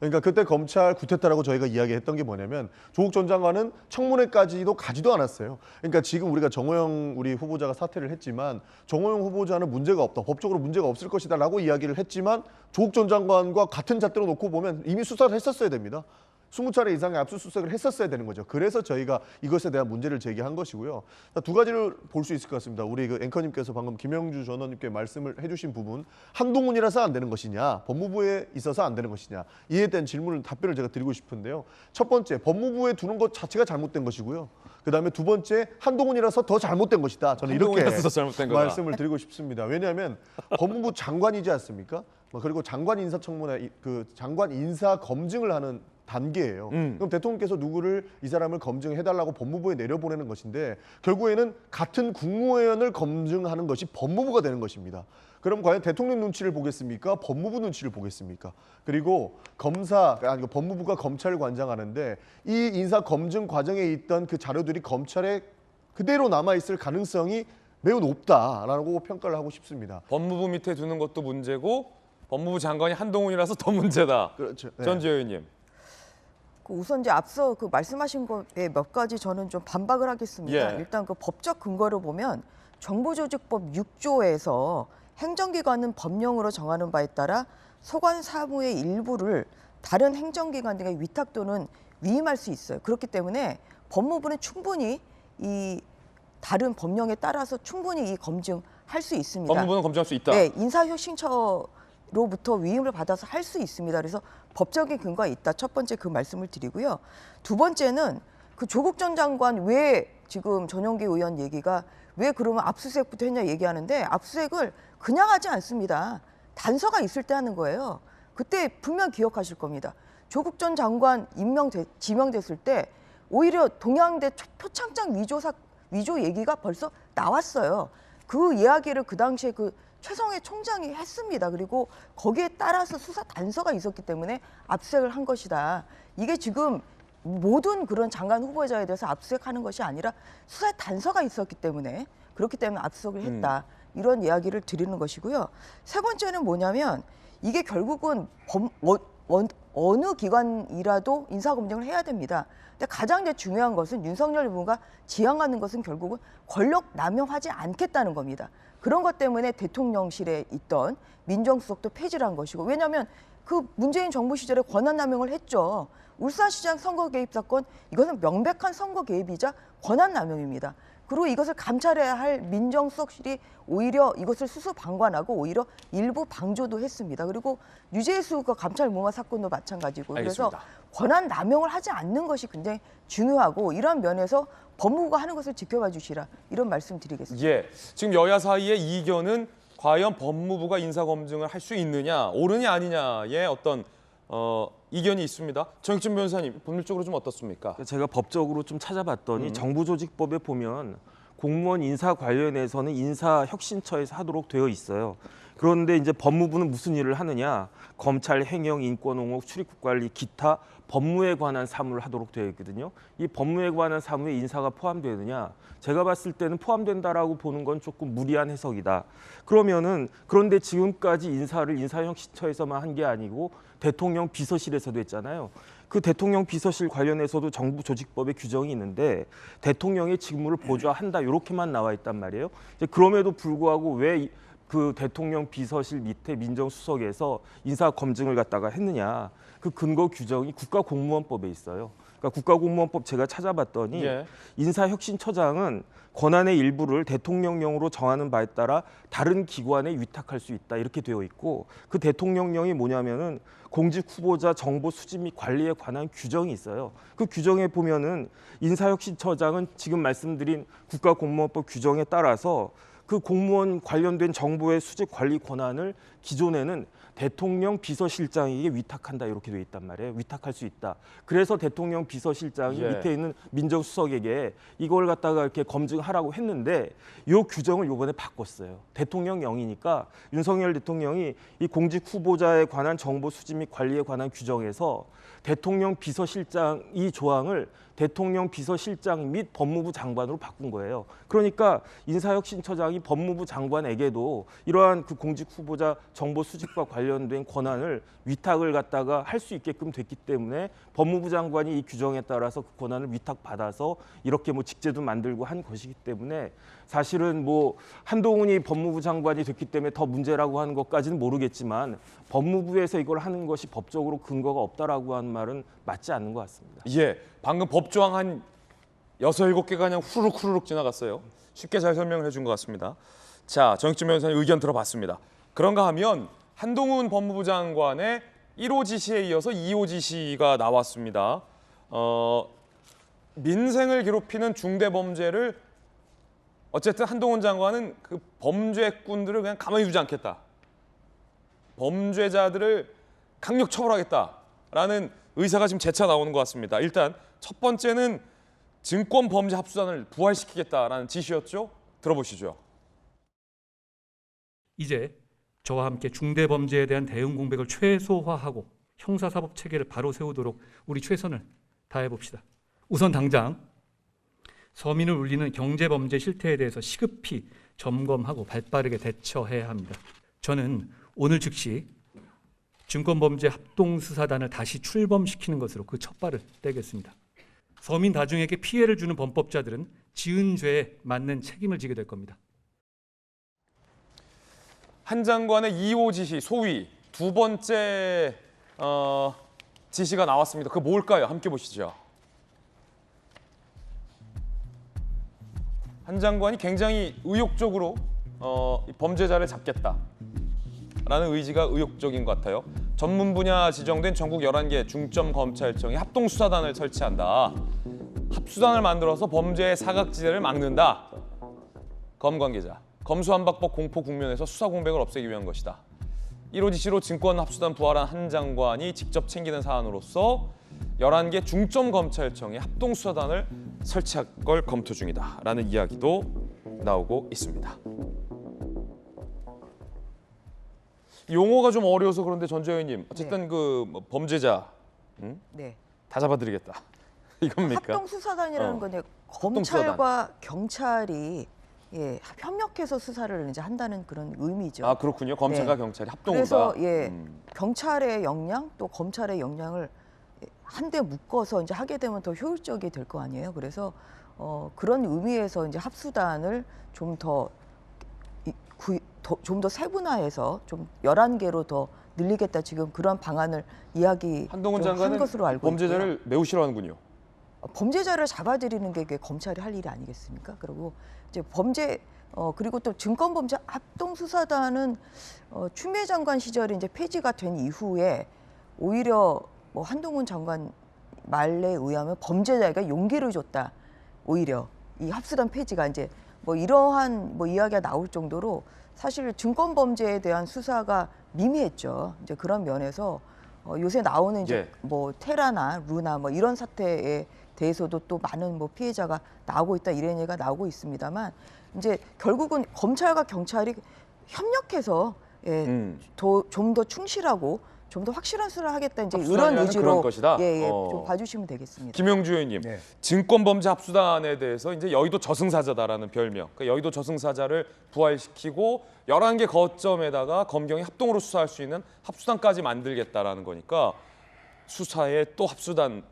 그러니까 그때 검찰 구태타라고 저희가 이야기했던 게 뭐냐면 조국 전 장관은 청문회까지도 가지도 않았어요. 그러니까 지금 우리가 정호영 우리 후보자가 사퇴를 했지만 정호영 후보자는 문제가 없다. 법적으로 문제가 없을 것이다라고 이야기를 했지만 조국 전 장관과 같은 잣대로 놓고 보면 이미 수사를 했었어야 됩니다. 20차례 이상의 압수수색을 했었어야 되는 거죠. 그래서 저희가 이것에 대한 문제를 제기한 것이고요. 두 가지를 볼 수 있을 것 같습니다. 우리 그 앵커님께서 방금 김영주 전 의원님께 말씀을 해주신 부분, 한동훈이라서 안 되는 것이냐, 법무부에 있어서 안 되는 것이냐, 이에 대한 답변을 제가 드리고 싶은데요. 첫 번째, 법무부에 두는 것 자체가 잘못된 것이고요. 그다음에 두 번째, 한동훈이라서 더 잘못된 것이다. 저는 이렇게 한동훈이라서 더 잘못된 거다. 말씀을 드리고 싶습니다. 왜냐하면 법무부 장관이지 않습니까? 그리고 장관 인사청문회, 그 장관 인사 검증을 하는 단계예요. 그럼 대통령께서 누구를 이 사람을 검증해달라고 법무부에 내려보내는 것인데 결국에는 같은 국무위원을 검증하는 것이 법무부가 되는 것입니다. 그럼 과연 대통령 눈치를 보겠습니까? 법무부 눈치를 보겠습니까? 그리고 법무부가 검찰을 관장하는데 이 인사 검증 과정에 있던 그 자료들이 검찰에 그대로 남아있을 가능성이 매우 높다라고 평가를 하고 싶습니다. 법무부 밑에 두는 것도 문제고 법무부 장관이 한동훈이라서 더 문제다. 그렇죠. 네. 전지현 의원님. 우선 이제 앞서 그 말씀하신 것에 몇 가지 저는 좀 반박을 하겠습니다. 예. 일단 그 법적 근거를 보면 정부조직법 6조에서 행정기관은 법령으로 정하는 바에 따라 소관 사무의 일부를 다른 행정기관 등에 위탁 또는 위임할 수 있어요. 그렇기 때문에 법무부는 충분히 이 다른 법령에 따라서 충분히 이 검증할 수 있습니다. 법무부는 검증할 수 있다. 네, 인사혁신처로부터 위임을 받아서 할 수 있습니다. 그래서 법적인 근거가 있다. 첫 번째 그 말씀을 드리고요. 두 번째는 그 조국 전 장관 왜 지금 전용기 의원 얘기가 왜 그러면 압수수색부터 했냐 얘기하는데 압수수색을 그냥 하지 않습니다. 단서가 있을 때 하는 거예요. 그때 분명 기억하실 겁니다. 조국 전 장관 지명됐을 때 오히려 동양대 표창장 위조 얘기가 벌써 나왔어요. 그 이야기를 그 당시에 그 최성해 총장이 했습니다. 그리고 거기에 따라서 수사 단서가 있었기 때문에 압수수색을 한 것이다. 이게 지금 모든 그런 장관 후보자에 대해서 압수수색하는 것이 아니라 수사에 단서가 있었기 때문에 그렇기 때문에 압수수색을 했다. 이런 이야기를 드리는 것이고요. 세 번째는 뭐냐면 이게 결국은 어느 기관이라도 인사검증을 해야 됩니다. 근데 가장 이제 중요한 것은 윤석열 후보가 지향하는 것은 결국은 권력 남용하지 않겠다는 겁니다. 그런 것 때문에 대통령실에 있던 민정수석도 폐지를 한 것이고, 왜냐하면 그 문재인 정부 시절에 권한 남용을 했죠. 울산시장 선거 개입 사건, 이것은 명백한 선거 개입이자 권한 남용입니다. 그리고 이것을 감찰해야 할 민정수석실이 오히려 이것을 수수방관하고 오히려 일부 방조도 했습니다. 그리고 유재수 그 감찰 무마 사건도 마찬가지고, 그래서 알겠습니다. 권한 남용을 하지 않는 것이 굉장히 중요하고, 이런 면에서 법무부가 하는 것을 지켜봐 주시라, 이런 말씀 드리겠습니다. 예, 지금 여야 사이의 이견은 과연 법무부가 인사검증을 할 수 있느냐, 옳으냐 아니냐의 어떤 이견이 있습니다. 정익진 변호사님, 법률적으로 좀 어떻습니까? 제가 법적으로 좀 찾아봤더니 정부조직법에 보면 공무원 인사 관련해서는 인사혁신처에서 하도록 되어 있어요. 그런데 이제 법무부는 무슨 일을 하느냐? 검찰, 행영, 인권옹호, 출입국 관리, 기타 법무에 관한 사무를 하도록 되어 있거든요. 이 법무에 관한 사무에 인사가 포함되느냐? 제가 봤을 때는 포함된다라고 보는 건 조금 무리한 해석이다. 그런데 지금까지 인사를 인사혁신처에서만 한 게 아니고 대통령 비서실에서도 했잖아요. 그 대통령 비서실 관련해서도 정부 조직법에 규정이 있는데 대통령의 직무를 보좌한다, 이렇게만 나와 있단 말이에요. 이제 그럼에도 불구하고 왜 그 대통령 비서실 밑에 민정수석에서 인사 검증을 갖다가 했느냐? 그 근거 규정이 국가공무원법에 있어요. 그러니까 국가공무원법 제가 찾아봤더니 예. 인사혁신처장은 권한의 일부를 대통령령으로 정하는 바에 따라 다른 기관에 위탁할 수 있다, 이렇게 되어 있고, 그 대통령령이 뭐냐면은 공직 후보자 정보 수집 및 관리에 관한 규정이 있어요. 그 규정에 보면은 인사혁신처장은 지금 말씀드린 국가공무원법 규정에 따라서 그 공무원 관련된 정보의 수집 관리 권한을 기존에는 대통령 비서실장에게 위탁한다, 이렇게 돼 있단 말이에요. 위탁할 수 있다. 그래서 대통령 비서실장이 예. 밑에 있는 민정수석에게 이걸 갖다가 이렇게 검증하라고 했는데, 이 규정을 이번에 바꿨어요. 대통령령이니까 윤석열 대통령이 이 공직 후보자에 관한 정보 수집 및 관리에 관한 규정에서 대통령 비서실장 이 조항을 대통령 비서실장 및 법무부 장관으로 바꾼 거예요. 그러니까 인사혁신처장이 법무부 장관에게도 이러한 그 공직 후보자 정보 수집과 관련된 권한을 위탁을 갖다가 할 수 있게끔 됐기 때문에 법무부 장관이 이 규정에 따라서 그 권한을 위탁받아서 이렇게 뭐 직제도 만들고 한 것이기 때문에, 사실은 뭐 한동훈이 법무부 장관이 됐기 때문에 더 문제라고 하는 것까지는 모르겠지만 법무부에서 이걸 하는 것이 법적으로 근거가 없다라고 하는 말은 맞지 않는 것 같습니다. 예, 방금 법조항 한 6, 7개가 그냥 후루룩 지나갔어요. 쉽게 잘 설명을 해준 것 같습니다. 자, 정익진 변호사님 의견 들어봤습니다. 그런가 하면 한동훈 법무부 장관의 1호 지시에 이어서 2호 지시가 나왔습니다. 민생을 괴롭히는 중대 범죄를 어쨌든 한동훈 장관은 그 범죄꾼들을 그냥 가만히 두지 않겠다. 범죄자들을 강력 처벌하겠다라는 의사가 지금 재차 나오는 것 같습니다. 일단 첫 번째는 증권범죄합수단을 부활시키겠다라는 지시였죠. 들어보시죠. 이제 저와 함께 중대범죄에 대한 대응 공백을 최소화하고 형사사법 체계를 바로 세우도록 우리 최선을 다해봅시다. 우선 당장 서민을 울리는 경제범죄 실태에 대해서 시급히 점검하고 발빠르게 대처해야 합니다. 저는 오늘 즉시 증권범죄 합동수사단을 다시 출범시키는 것으로 그 첫 발을 떼겠습니다. 서민 다중에게 피해를 주는 범법자들은 지은 죄에 맞는 책임을 지게 될 겁니다. 한 장관의 2호 지시, 소위 두 번째 지시가 나왔습니다. 그 뭘까요? 함께 보시죠. 한 장관이 굉장히 의욕적으로 범죄자를 잡겠다라는 의지가 의욕적인 것 같아요. 전문 분야 지정된 전국 11개 중점 검찰청이 합동수사단을 설치한다. 합수단을 만들어서 범죄의 사각지대를 막는다. 검 관계자. 검수완박법 공포 국면에서 수사 공백을 없애기 위한 것이다. 1호 지시로 증권합수단 부활한 한 장관이 직접 챙기는 사안으로서 11개 중점 검찰청에 합동수사단을 설치할 걸 검토 중이다라는 이야기도 나오고 있습니다. 용어가 좀 어려워서 그런데 전재현님, 어쨌든 그 범죄자 네. 다 잡아드리겠다. 이겁니까? 합동수사단이라는 건 이제 합동수사단. 검찰과 경찰이 협력해서 수사를 이제 한다는 그런 의미죠. 아 그렇군요. 검찰과 경찰이 합동으로. 그래서 경찰의 역량 또 검찰의 역량을 한데 묶어서 이제 하게 되면 더 효율적이 될 거 아니에요. 그래서 그런 의미에서 이제 합수단을 좀 더 세분화해서 좀 11개로 더 늘리겠다 지금 그런 방안을 이야기한 한동훈 장관은 것으로 알고 범죄자를 있고요. 매우 싫어하는군요. 범죄자를 잡아들이는 게 검찰이 할 일이 아니겠습니까? 그리고 이제 그리고 또 증권범죄 합동수사단은 추미애 장관 시절에 이제 폐지가 된 이후에 오히려 뭐 한동훈 장관 말에 의하면 범죄자에게 용기를 줬다. 오히려 이 합수단 폐지가 이제 뭐 이러한 뭐 이야기가 나올 정도로 사실 증권범죄에 대한 수사가 미미했죠. 이제 그런 면에서 요새 나오는 이제 뭐 테라나 루나 뭐 이런 사태에 대해서도 또 많은 뭐 피해자가 나오고 있다 이런 얘기가 나오고 있습니다만 이제 결국은 검찰과 경찰이 협력해서 좀 더 충실하고 좀 더 확실한 수사를 하겠다 이제 이런 의지로 좀 봐주시면 되겠습니다. 김영주 의원님, 증권범죄 합수단에 대해서 이제 여의도 저승사자다라는 별명, 그러니까 여의도 저승사자를 부활시키고 11개 거점에다가 검경이 합동으로 수사할 수 있는 합수단까지 만들겠다라는 거니까 수사에 또 합수단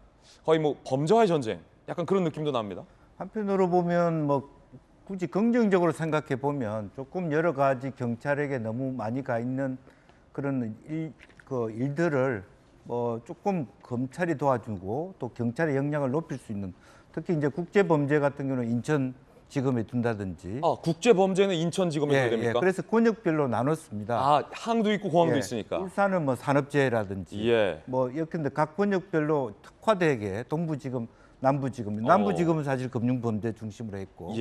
거의 뭐 범죄와의 전쟁, 약간 그런 느낌도 납니다. 한편으로 보면 뭐 굳이 긍정적으로 생각해 보면 조금 여러 가지 경찰에게 너무 많이 가 있는 그런 일들을 뭐 조금 검찰이 도와주고 또 경찰의 역량을 높일 수 있는, 특히 이제 국제범죄 같은 경우는 인천지검에 둔다든지. 국제범죄는 인천지검에 둬야 됩니까? 그래서 권역별로 나눴습니다. 항도 있고 공항도 있으니까. 울산은 뭐 산업재해라든지 뭐 예컨대 각 권역별로 특화되게 동부지검, 남부지검은 사실 금융범죄 중심으로 했고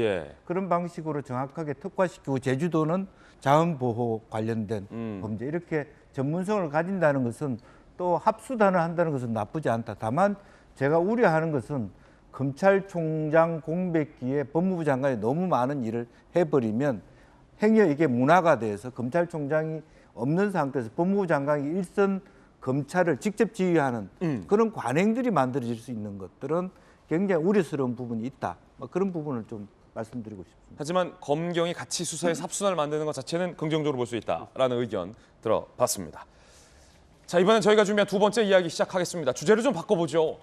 그런 방식으로 정확하게 특화시키고, 제주도는 자원보호 관련된 범죄, 이렇게 전문성을 가진다는 것은 또 합수단을 한다는 것은 나쁘지 않다. 다만 제가 우려하는 것은 검찰총장 공백기에 법무부 장관이 너무 많은 일을 해버리면 행여 이게 문화가 돼서 검찰총장이 없는 상태에서 법무부 장관이 일선 검찰을 직접 지휘하는 그런 관행들이 만들어질 수 있는 것들은 굉장히 우려스러운 부분이 있다. 그런 부분을 좀 말씀드리고 싶습니다. 하지만 검경이 같이 수사해서 합수단을 만드는 것 자체는 긍정적으로 볼 수 있다라는 의견 들어봤습니다. 자, 이번엔 저희가 준비한 두 번째 이야기 시작하겠습니다. 주제를 좀 바꿔보죠.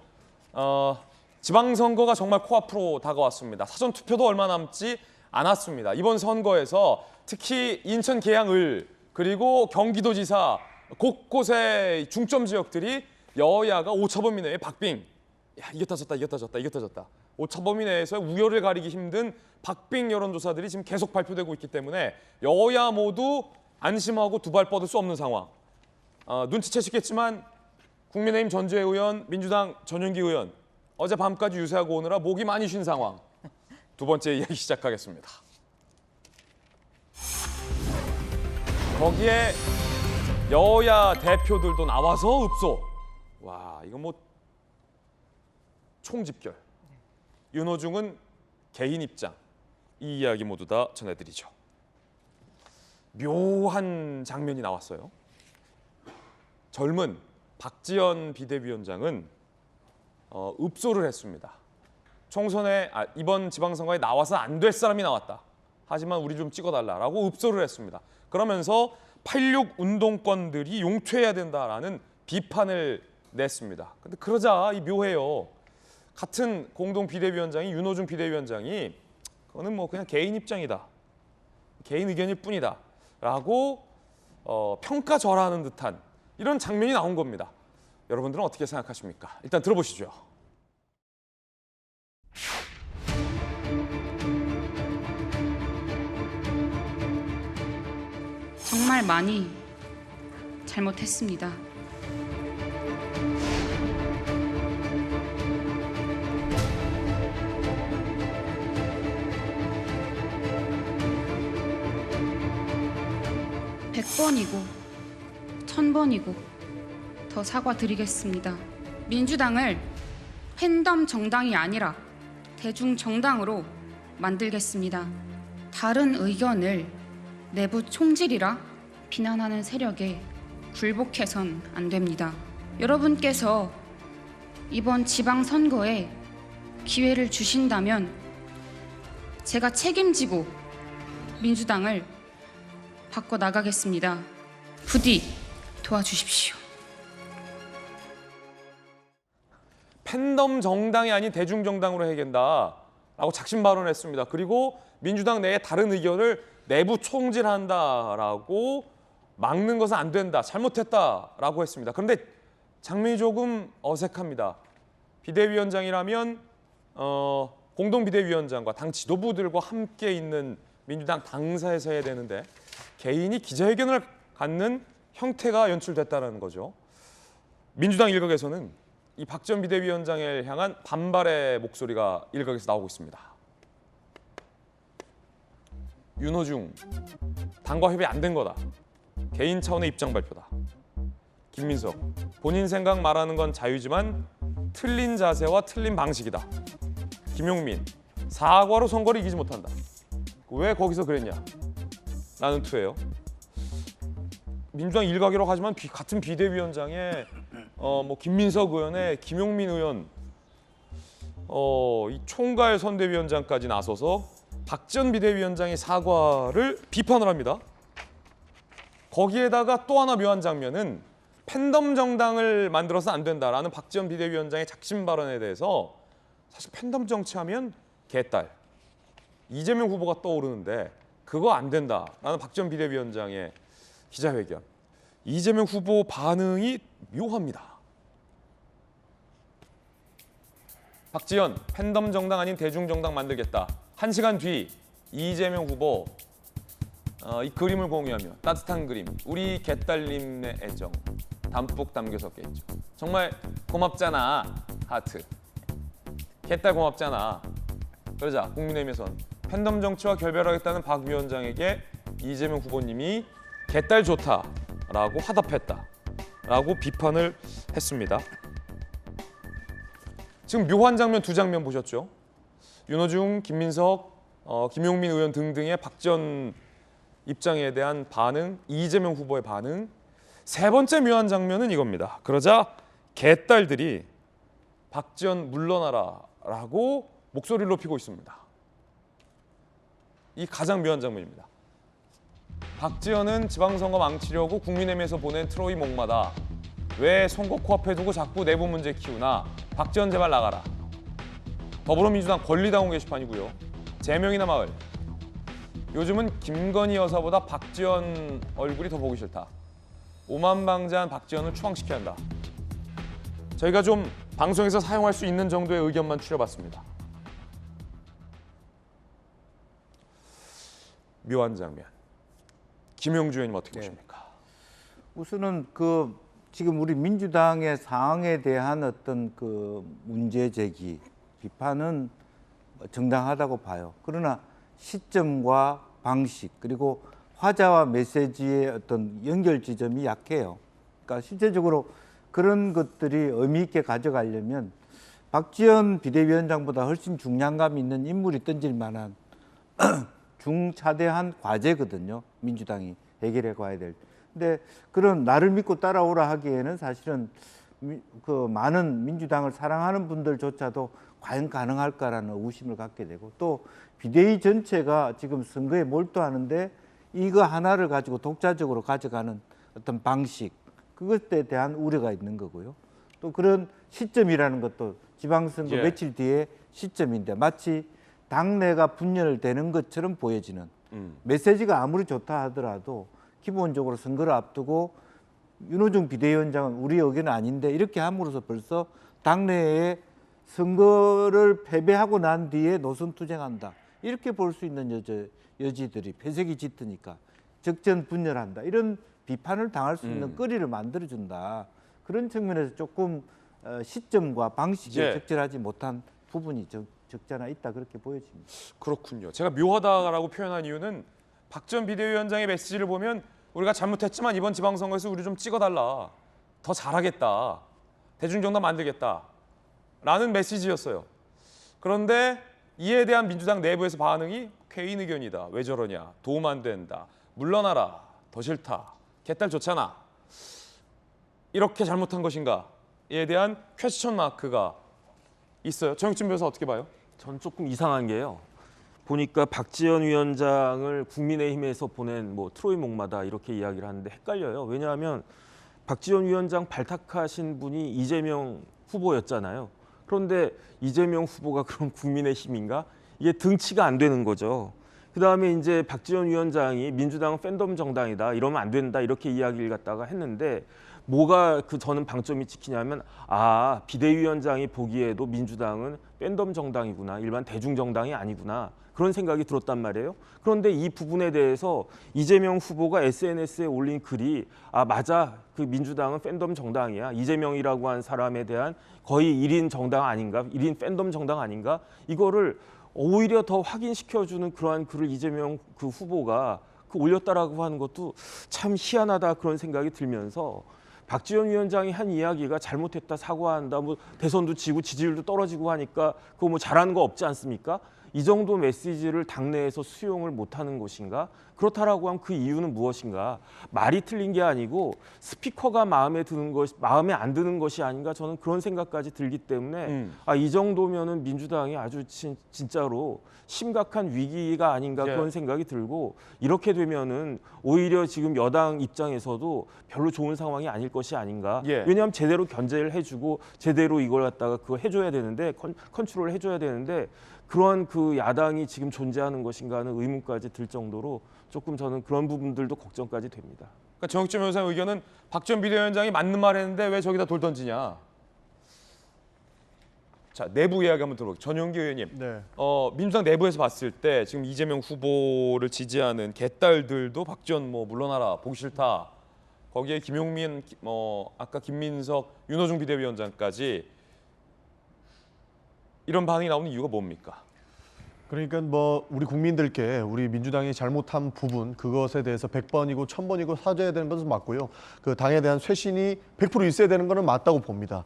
지방선거가 정말 코앞으로 다가왔습니다. 사전투표도 얼마 남지 않았습니다. 이번 선거에서 특히 인천 계양을 그리고 경기도지사 곳곳의 중점 지역들이 여야가 오차범위 내에 박빙, 이겼다 졌다. 오차범위 내에서 우열을 가리기 힘든 박빙 여론조사들이 지금 계속 발표되고 있기 때문에 여야 모두 안심하고 두 발 뻗을 수 없는 상황. 눈치채시겠지만 국민의힘 전주혜 의원, 민주당 전용기 의원 어제 밤까지 유세하고 오느라 목이 많이 쉰 상황. 두 번째 이야기 시작하겠습니다. 거기에 여야 대표들도 나와서 읍소. 와, 이거 뭐 총집결. 윤호중은 개인 입장. 이 이야기 모두 다 전해드리죠. 묘한 장면이 나왔어요. 젊은 박지원 비대위원장은 읍소를 했습니다. 총선에 이번 지방선거에 나와서 안 될 사람이 나왔다. 하지만 우리 좀 찍어달라라고 읍소를 했습니다. 그러면서 86 운동권들이 용퇴해야 된다라는 비판을 냈습니다. 근데 그러자 이 묘해요. 같은 공동 비대위원장이 윤호중 비대위원장이 그거는 뭐 그냥 개인 입장이다. 개인 의견일 뿐이다. 라고 평가절하하는 듯한 이런 장면이 나온 겁니다. 여러분들은 어떻게 생각하십니까? 일단 들어보시죠. 정말 많이 잘못했습니다. (100번이고) (1000번이고) 더 사과드리겠습니다. 민주당을 팬덤 정당이 아니라 대중 정당으로 만들겠습니다. 다른 의견을 내부 총질이라 비난하는 세력에 굴복해선 안 됩니다. 여러분께서 이번 지방선거에 기회를 주신다면 제가 책임지고 민주당을 바꿔 나가겠습니다. 부디 도와주십시오. 팬덤 정당이 아닌 대중 정당으로 해야된다라고 작심 발언했습니다. 그리고 민주당 내에 다른 의견을 내부 총질한다라고 막는 것은 안 된다, 잘못했다라고 했습니다. 그런데 장면이 조금 어색합니다. 비대위원장이라면 공동 비대위원장과 당 지도부들과 함께 있는 민주당 당사에서 해야 되는데 개인이 기자회견을 갖는 형태가 연출됐다는 거죠. 민주당 일각에서는 이 박 전 비대위원장을 향한 반발의 목소리가 일각에서 나오고 있습니다. 윤호중, 당과 협의 안 된 거다. 개인 차원의 입장 발표다. 김민석, 본인 생각 말하는 건 자유지만 틀린 자세와 틀린 방식이다. 김용민, 사과로 선거를 이기지 못한다. 왜 거기서 그랬냐? 라는 투예요. 민주당 일각이라고 하지만 같은 비대위원장에 김민석 의원의 김용민 의원, 이 총괄 선대위원장까지 나서서 박 전 비대위원장의 사과를 비판을 합니다. 거기에다가 또 하나 묘한 장면은 팬덤 정당을 만들어서 안 된다라는 박 전 비대위원장의 작심 발언에 대해서 사실 팬덤 정치하면 개딸, 이재명 후보가 떠오르는데 그거 안 된다라는 박 전 비대위원장의 기자회견. 이재명 후보 반응이 묘합니다. 박지원, 팬덤 정당 아닌 대중 정당 만들겠다. 1시간 뒤 이재명 후보 이 그림을 공유하며 따뜻한 그림, 우리 개딸님의 애정 담뿍 담겨 섞여 있죠. 정말 고맙잖아, 하트. 개딸 고맙잖아. 그러자 국민의힘에선 팬덤 정치와 결별하겠다는 박 위원장에게 이재명 후보님이 개딸 좋다라고 화답했다라고 비판을 했습니다. 지금 묘한 장면 두 장면 보셨죠? 윤호중, 김민석, 김용민 의원 등등의 박 전 입장에 대한 반응, 이재명 후보의 반응. 세 번째 묘한 장면은 이겁니다. 그러자 개딸들이 박지원 물러나라라고 목소리를 높이고 있습니다. 이 가장 묘한 장면입니다. 박지원은 지방선거 망치려고 국민의힘에서 보낸 트로이 목마다. 왜 선거 코앞에 두고 자꾸 내부 문제 키우나. 박지원 제발 나가라. 더불어민주당 권리당원 게시판이고요. 제명이나 마을. 요즘은 김건희 여사보다 박지원 얼굴이 더 보기 싫다. 오만방자한 박지원을 추앙시켜야 한다. 저희가 좀 방송에서 사용할 수 있는 정도의 의견만 추려봤습니다. 묘한 장면. 김용주 의원님 어떻게 보십니까? 우선은 지금 우리 민주당의 상황에 대한 어떤 문제 제기, 비판은 정당하다고 봐요. 그러나 시점과 방식 그리고 화자와 메시지의 어떤 연결 지점이 약해요. 그러니까 실제적으로 그런 것들이 의미 있게 가져가려면 박지원 비대위원장보다 훨씬 중량감 있는 인물이 던질 만한 중차대한 과제거든요. 민주당이 해결해 가야 될. 근데 그런 나를 믿고 따라오라 하기에는 사실은 많은 민주당을 사랑하는 분들조차도 과연 가능할까라는 의구심을 갖게 되고, 또 비대위 전체가 지금 선거에 몰두하는데 이거 하나를 가지고 독자적으로 가져가는 어떤 방식, 그것에 대한 우려가 있는 거고요. 또 그런 시점이라는 것도 지방선거 며칠 뒤에 시점인데 마치 당내가 분열되는 것처럼 보여지는, 메시지가 아무리 좋다 하더라도 기본적으로 선거를 앞두고 윤호중 비대위원장은 우리 의견은 아닌데 이렇게 함으로써 벌써 당내에 선거를 패배하고 난 뒤에 노선 투쟁한다, 이렇게 볼 수 있는 여지들이 폐색이 짙으니까 적전 분열한다, 이런 비판을 당할 수 있는 거리를 만들어준다. 그런 측면에서 조금 시점과 방식에 적절하지 못한 부분이 적지 않아 있다, 그렇게 보여집니다. 그렇군요. 제가 묘하다라고 표현한 이유는 박 전 비대위원장의 메시지를 보면 우리가 잘못했지만 이번 지방선거에서 우리 좀 찍어달라, 더 잘하겠다, 대중정당 만들겠다 라는 메시지였어요. 그런데 이에 대한 민주당 내부에서 반응이 개인 의견이다, 왜 저러냐, 도움 안 된다, 물러나라, 더 싫다, 개딸 좋잖아, 이렇게 잘못한 것인가에 대한 퀘스천 마크가 있어요. 정익진 변호사 어떻게 봐요? 전 조금 이상한 게요. 보니까 박지원 위원장을 국민의힘에서 보낸 뭐 트로이 목마다 이렇게 이야기를 하는데 헷갈려요. 왜냐하면 박지원 위원장 발탁하신 분이 이재명 후보였잖아요. 그런데 이재명 후보가 그럼 국민의힘인가? 이게 등치가 안 되는 거죠. 그다음에 이제 박지원 위원장이 민주당은 팬덤 정당이다. 이러면 안 된다. 이렇게 이야기를 갖다가 했는데 뭐가 저는 방점이 찍히냐면 비대위원장이 보기에도 민주당은 팬덤 정당이구나. 일반 대중 정당이 아니구나. 그런 생각이 들었단 말이에요. 그런데 이 부분에 대해서 이재명 후보가 SNS에 올린 글이 맞아. 그 민주당은 팬덤 정당이야. 이재명이라고 한 사람에 대한 거의 1인 정당 아닌가? 1인 팬덤 정당 아닌가? 이거를 오히려 더 확인시켜주는 그러한 글을 이재명 그 후보가 올렸다라고 하는 것도 참 희한하다 그런 생각이 들면서 박지원 위원장이 한 이야기가 잘못했다 사과한다 뭐 대선도 지고 지지율도 떨어지고 하니까 그거 뭐 잘하는 거 없지 않습니까? 이 정도 메시지를 당내에서 수용을 못하는 것인가? 그렇다라고 하면 그 이유는 무엇인가? 말이 틀린 게 아니고 스피커가 마음에 안 드는 것이 아닌가? 저는 그런 생각까지 들기 때문에 이 정도면은 민주당이 아주 진짜로 심각한 위기가 아닌가 그런 생각이 들고 이렇게 되면은 오히려 지금 여당 입장에서도 별로 좋은 상황이 아닐 것이 아닌가? 왜냐하면 제대로 견제를 해주고 제대로 이걸 갖다가 그거 해줘야 되는데 컨트롤을 해줘야 되는데. 그런 그 야당이 지금 존재하는 것인가 하는 의문까지 들 정도로 조금 저는 그런 부분들도 걱정까지 됩니다. 그러니까 정익진 변호사의 의견은 박지원 비대위원장이 맞는 말 했는데 왜 저기다 돌 던지냐. 자, 내부 이야기 한번 들어볼게요. 전용기 의원님. 네. 민주당 내부에서 봤을 때 지금 이재명 후보를 지지하는 개딸들도 박지원 뭐 물러나라 보기 싫다. 거기에 김용민, 아까 김민석, 윤호중 비대위원장까지 이런 반응이 나오는 이유가 뭡니까? 그러니까 뭐 우리 국민들께 우리 민주당이 잘못한 부분 그것에 대해서 100번이고 1000번이고 사죄해야 되는 것은 맞고요. 그 당에 대한 쇄신이 100% 있어야 되는 것은 맞다고 봅니다.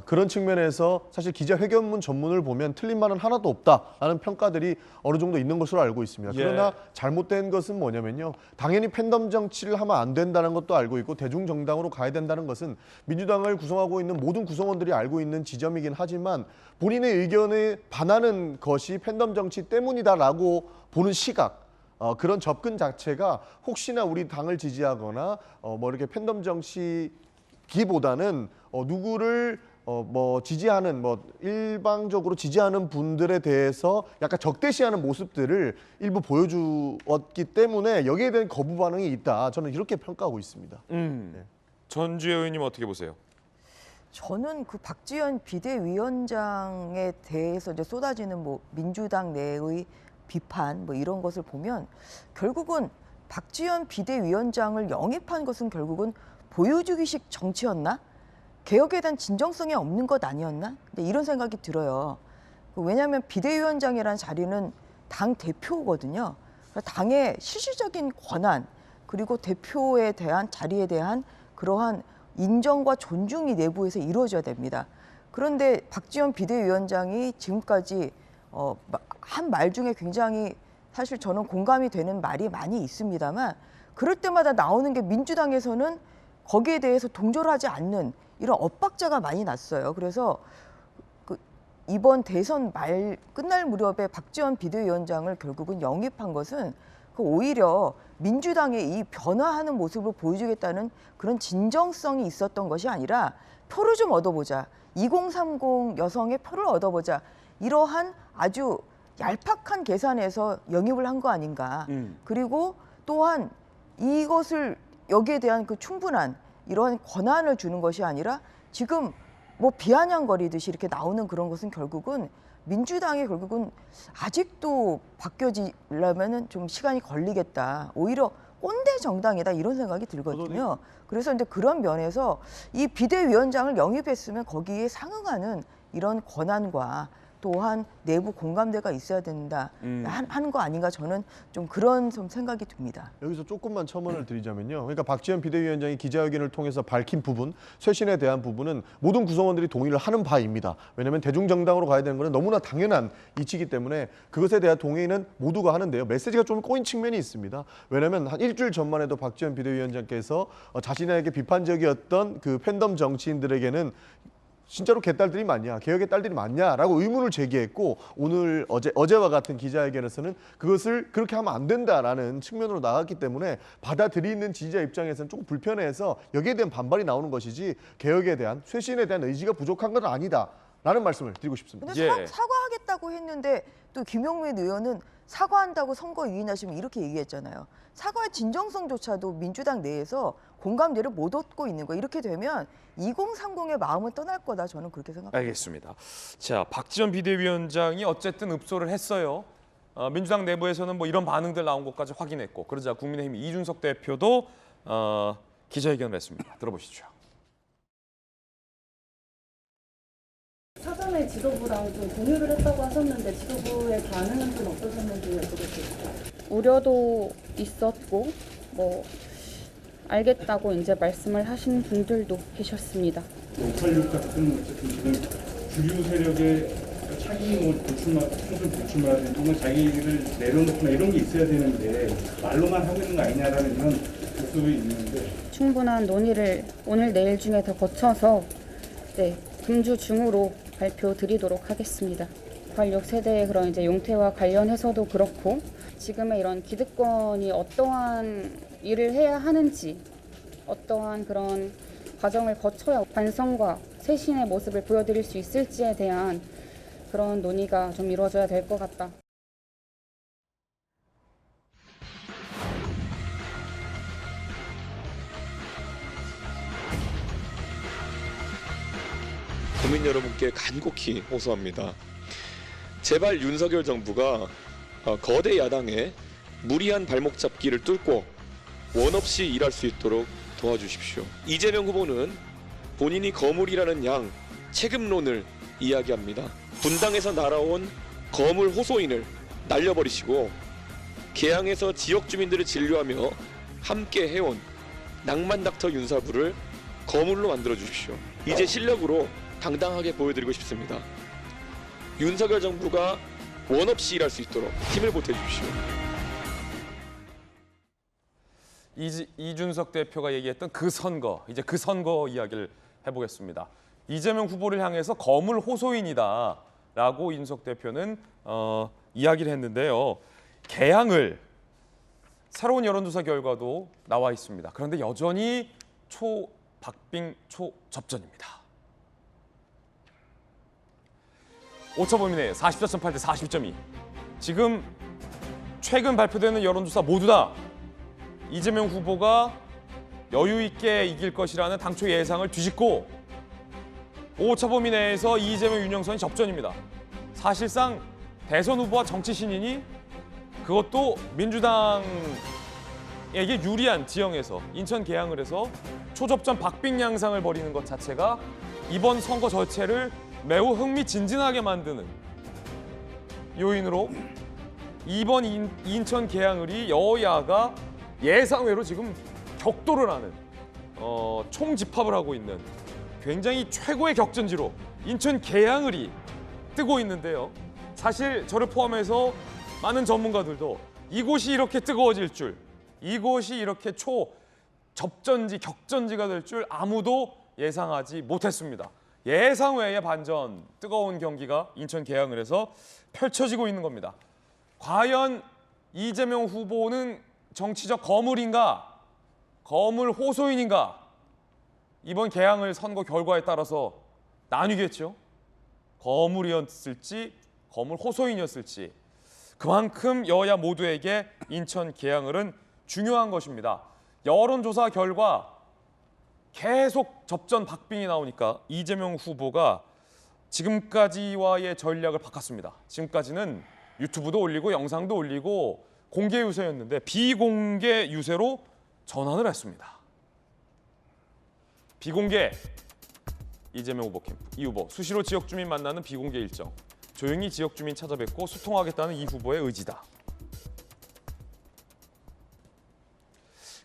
그런 측면에서 사실 기자회견문 전문을 보면 틀린 말은 하나도 없다라는 평가들이 어느 정도 있는 것으로 알고 있습니다. 그러나 잘못된 것은 뭐냐면요. 당연히 팬덤 정치를 하면 안 된다는 것도 알고 있고 대중정당으로 가야 된다는 것은 민주당을 구성하고 있는 모든 구성원들이 알고 있는 지점이긴 하지만 본인의 의견에 반하는 것이 팬덤 정치 때문이다라고 보는 시각 그런 접근 자체가 혹시나 우리 당을 지지하거나 뭐 이렇게 팬덤 정치기보다는 누구를 지지하는 일방적으로 지지하는 분들에 대해서 약간 적대시하는 모습들을 일부 보여주었기 때문에 여기에 대한 거부 반응이 있다. 저는 이렇게 평가하고 있습니다. 전주혜 의원님 어떻게 보세요? 저는 그 박지원 비대위원장에 대해서 이제 쏟아지는 민주당 내의 비판 이런 것을 보면 결국은 박지원 비대위원장을 영입한 것은 결국은 보여주기식 정치였나? 개혁에 대한 진정성이 없는 것 아니었나? 이런 생각이 들어요. 왜냐하면 비대위원장이라는 자리는 당 대표거든요. 당의 실질적인 권한 그리고 대표에 대한 자리에 대한 그러한 인정과 존중이 내부에서 이루어져야 됩니다. 그런데 박지원 비대위원장이 지금까지 한 말 중에 굉장히 사실 저는 공감이 되는 말이 많이 있습니다만 그럴 때마다 나오는 게 민주당에서는 거기에 대해서 동조하지 않는 이런 엇박자가 많이 났어요. 그래서 이번 대선 끝날 무렵에 박지원 비대위원장을 결국은 영입한 것은 오히려 민주당의 이 변화하는 모습을 보여주겠다는 그런 진정성이 있었던 것이 아니라 표를 좀 얻어보자. 2030 여성의 표를 얻어보자. 이러한 아주 얄팍한 계산에서 영입을 한 거 아닌가. 그리고 또한 이것을 여기에 대한 그 충분한 이러한 권한을 주는 것이 아니라 지금 비아냥거리듯이 이렇게 나오는 그런 것은 결국은 민주당이 결국은 아직도 바뀌어지려면은 좀 시간이 걸리겠다. 오히려 꼰대 정당이다 이런 생각이 들거든요. 그래서 이제 그런 면에서 이 비대위원장을 영입했으면 거기에 상응하는 이런 권한과 또한 내부 공감대가 있어야 된다 하는 거 아닌가 저는 좀 그런 좀 생각이 듭니다. 여기서 조금만 첨언을 드리자면요. 그러니까 박지원 비대위원장이 기자회견을 통해서 밝힌 부분, 쇄신에 대한 부분은 모든 구성원들이 동의를 하는 바입니다. 왜냐하면 대중정당으로 가야 되는 것은 너무나 당연한 이치이기 때문에 그것에 대한 동의는 모두가 하는데요. 메시지가 좀 꼬인 측면이 있습니다. 왜냐하면 한 일주일 전만 해도 박지원 비대위원장께서 자신에게 비판적이었던 그 팬덤 정치인들에게는 진짜로 개딸들이 맞냐, 개혁의 딸들이 맞냐라고 의문을 제기했고 오늘 어제와 같은 기자회견에서는 그것을 그렇게 하면 안 된다라는 측면으로 나갔기 때문에 받아들이는 지지자 입장에서는 조금 불편해서 여기에 대한 반발이 나오는 것이지 개혁에 대한 쇄신에 대한 의지가 부족한 건 아니다라는 말씀을 드리고 싶습니다. 근데 사과하겠다고 했는데 또 김용민 의원은 사과한다고 선거 유인하시면 이렇게 얘기했잖아요. 사과의 진정성조차도 민주당 내에서 공감대를 못 얻고 있는 거. 이렇게 되면 2030의 마음은 떠날 거다. 저는 그렇게 생각합니다. 알겠습니다. 자, 박지원 비대위원장이 어쨌든 읍소를 했어요. 민주당 내부에서는 뭐 이런 반응들 나온 것까지 확인했고 그러자 국민의힘 이준석 대표도 기자회견을 했습니다. 들어보시죠. 사전에 지도부랑 좀 공유를 했다고 하셨는데 지도부의 반응은 좀 어떠셨는지 여쭤볼게요. 우려도 있었고 뭐 알겠다고 이제 말씀을 하신 분들도 계셨습니다. 586 같은 어쨌든 지금 주류 세력의 차기 보출마라든지 자기를 내려놓거나 이런 게 있어야 되는데 말로만 하고 있는 거 아니냐라는 이런 목소리 있는데 충분한 논의를 오늘 내일 중에 더 거쳐서 금주 중으로 발표드리도록 하겠습니다. 부활 6세대의 그런 이제 용태와 관련해서도 그렇고 지금의 이런 기득권이 어떠한 일을 해야 하는지 어떠한 그런 과정을 거쳐야 반성과 쇄신의 모습을 보여드릴 수 있을지에 대한 그런 논의가 좀 이루어져야 될 것 같다. 국민 여러분께 간곡히 호소합니다. 제발 윤석열 정부가 거대 야당의 무리한 발목 잡기를 뚫고 원 없이 일할 수 있도록 도와주십시오. 이재명 후보는 본인이 거물이라는 양 책임론을 이야기합니다. 분당에서 날아온 거물 호소인을 날려버리시고 개항에서 지역 주민들을 진료하며 함께 해온 낭만 닥터 윤사부를 거물로 만들어 주십시오. 이제 실력으로 당당하게 보여드리고 싶습니다. 윤석열 정부가 원 없이 일할 수 있도록 힘을 보태주십시오. 이준석 대표가 얘기했던 그 선거, 이제 그 선거 이야기를 해보겠습니다. 이재명 후보를 향해서 거물 호소인이다라고 이준석 대표는 이야기를 했는데요. 개항을 새로운 여론조사 결과도 나와 있습니다. 그런데 여전히 박빙 초접전입니다. 오차범위 내에 44.8 대 42.2. 지금 최근 발표되는 여론조사 모두 다 이재명 후보가 여유 있게 이길 것이라는 당초 예상을 뒤집고 오차범위 내에서 이재명 윤영선이 접전입니다. 사실상 대선 후보와 정치 신인이 그것도 민주당에게 유리한 지형에서 인천 개항을 해서 초접전 박빙 양상을 벌이는 것 자체가 이번 선거 전체를 매우 흥미진진하게 만드는 요인으로 이번 인천 개항을이 여야가 예상외로 지금 격돌을 하는 총집합을 하고 있는 굉장히 최고의 격전지로 인천 개항을이 뜨고 있는데요. 사실 저를 포함해서 많은 전문가들도 이곳이 이렇게 뜨거워질 줄, 이곳이 이렇게 초접전지, 격전지가 될 줄 아무도 예상하지 못했습니다. 예상 외의 반전, 뜨거운 경기가 인천 개항을에서 펼쳐지고 있는 겁니다. 과연 이재명 후보는 정치적 거물인가? 거물 호소인인가? 이번 개항을 선거 결과에 따라서 나뉘겠죠. 거물이었을지 거물 호소인이었을지 그만큼 여야 모두에게 인천 개항을은 중요한 것입니다. 여론조사 결과 계속 접전 박빙이 나오니까 이재명 후보가 지금까지와의 전략을 바꿨습니다. 지금까지는 유튜브도 올리고 영상도 올리고 공개 유세였는데 비공개 유세로 전환을 했습니다. 비공개 이재명 후보 캠프, 이 후보 수시로 지역 주민 만나는 비공개 일정, 조용히 지역 주민 찾아뵙고 소통하겠다는 이 후보의 의지다.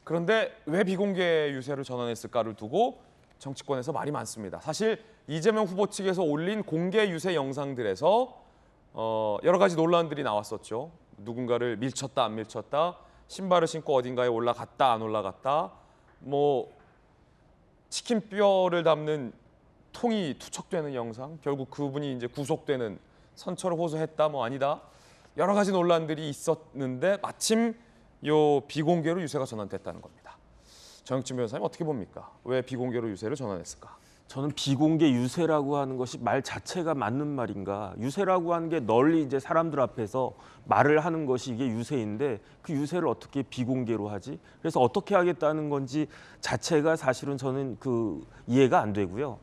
그런데 왜 비공개 유세를 전환했을까를 두고 정치권에서 말이 많습니다. 사실 이재명 후보 측에서 올린 공개 유세 영상들에서 여러 가지 논란들이 나왔었죠. 누군가를 밀쳤다 안 밀쳤다, 신발을 신고 어딘가에 올라갔다 안 올라갔다, 뭐 치킨뼈를 담는 통이 투척되는 영상, 결국 그분이 이제 구속되는 선처를 호소했다 뭐 아니다 여러 가지 논란들이 있었는데 마침 요 비공개로 유세가 전환됐다는 겁니다. 정혁진 변호사님 어떻게 봅니까? 왜 비공개로 유세를 전환했을까? 저는 비공개 유세라고 하는 것이 말 자체가 맞는 말인가? 유세라고 하는 게 널리 이제 사람들 앞에서 말을 하는 것이 이게 유세인데 그 유세를 어떻게 비공개로 하지? 그래서 어떻게 하겠다는 건지 자체가 사실은 저는 그 이해가 안 되고요.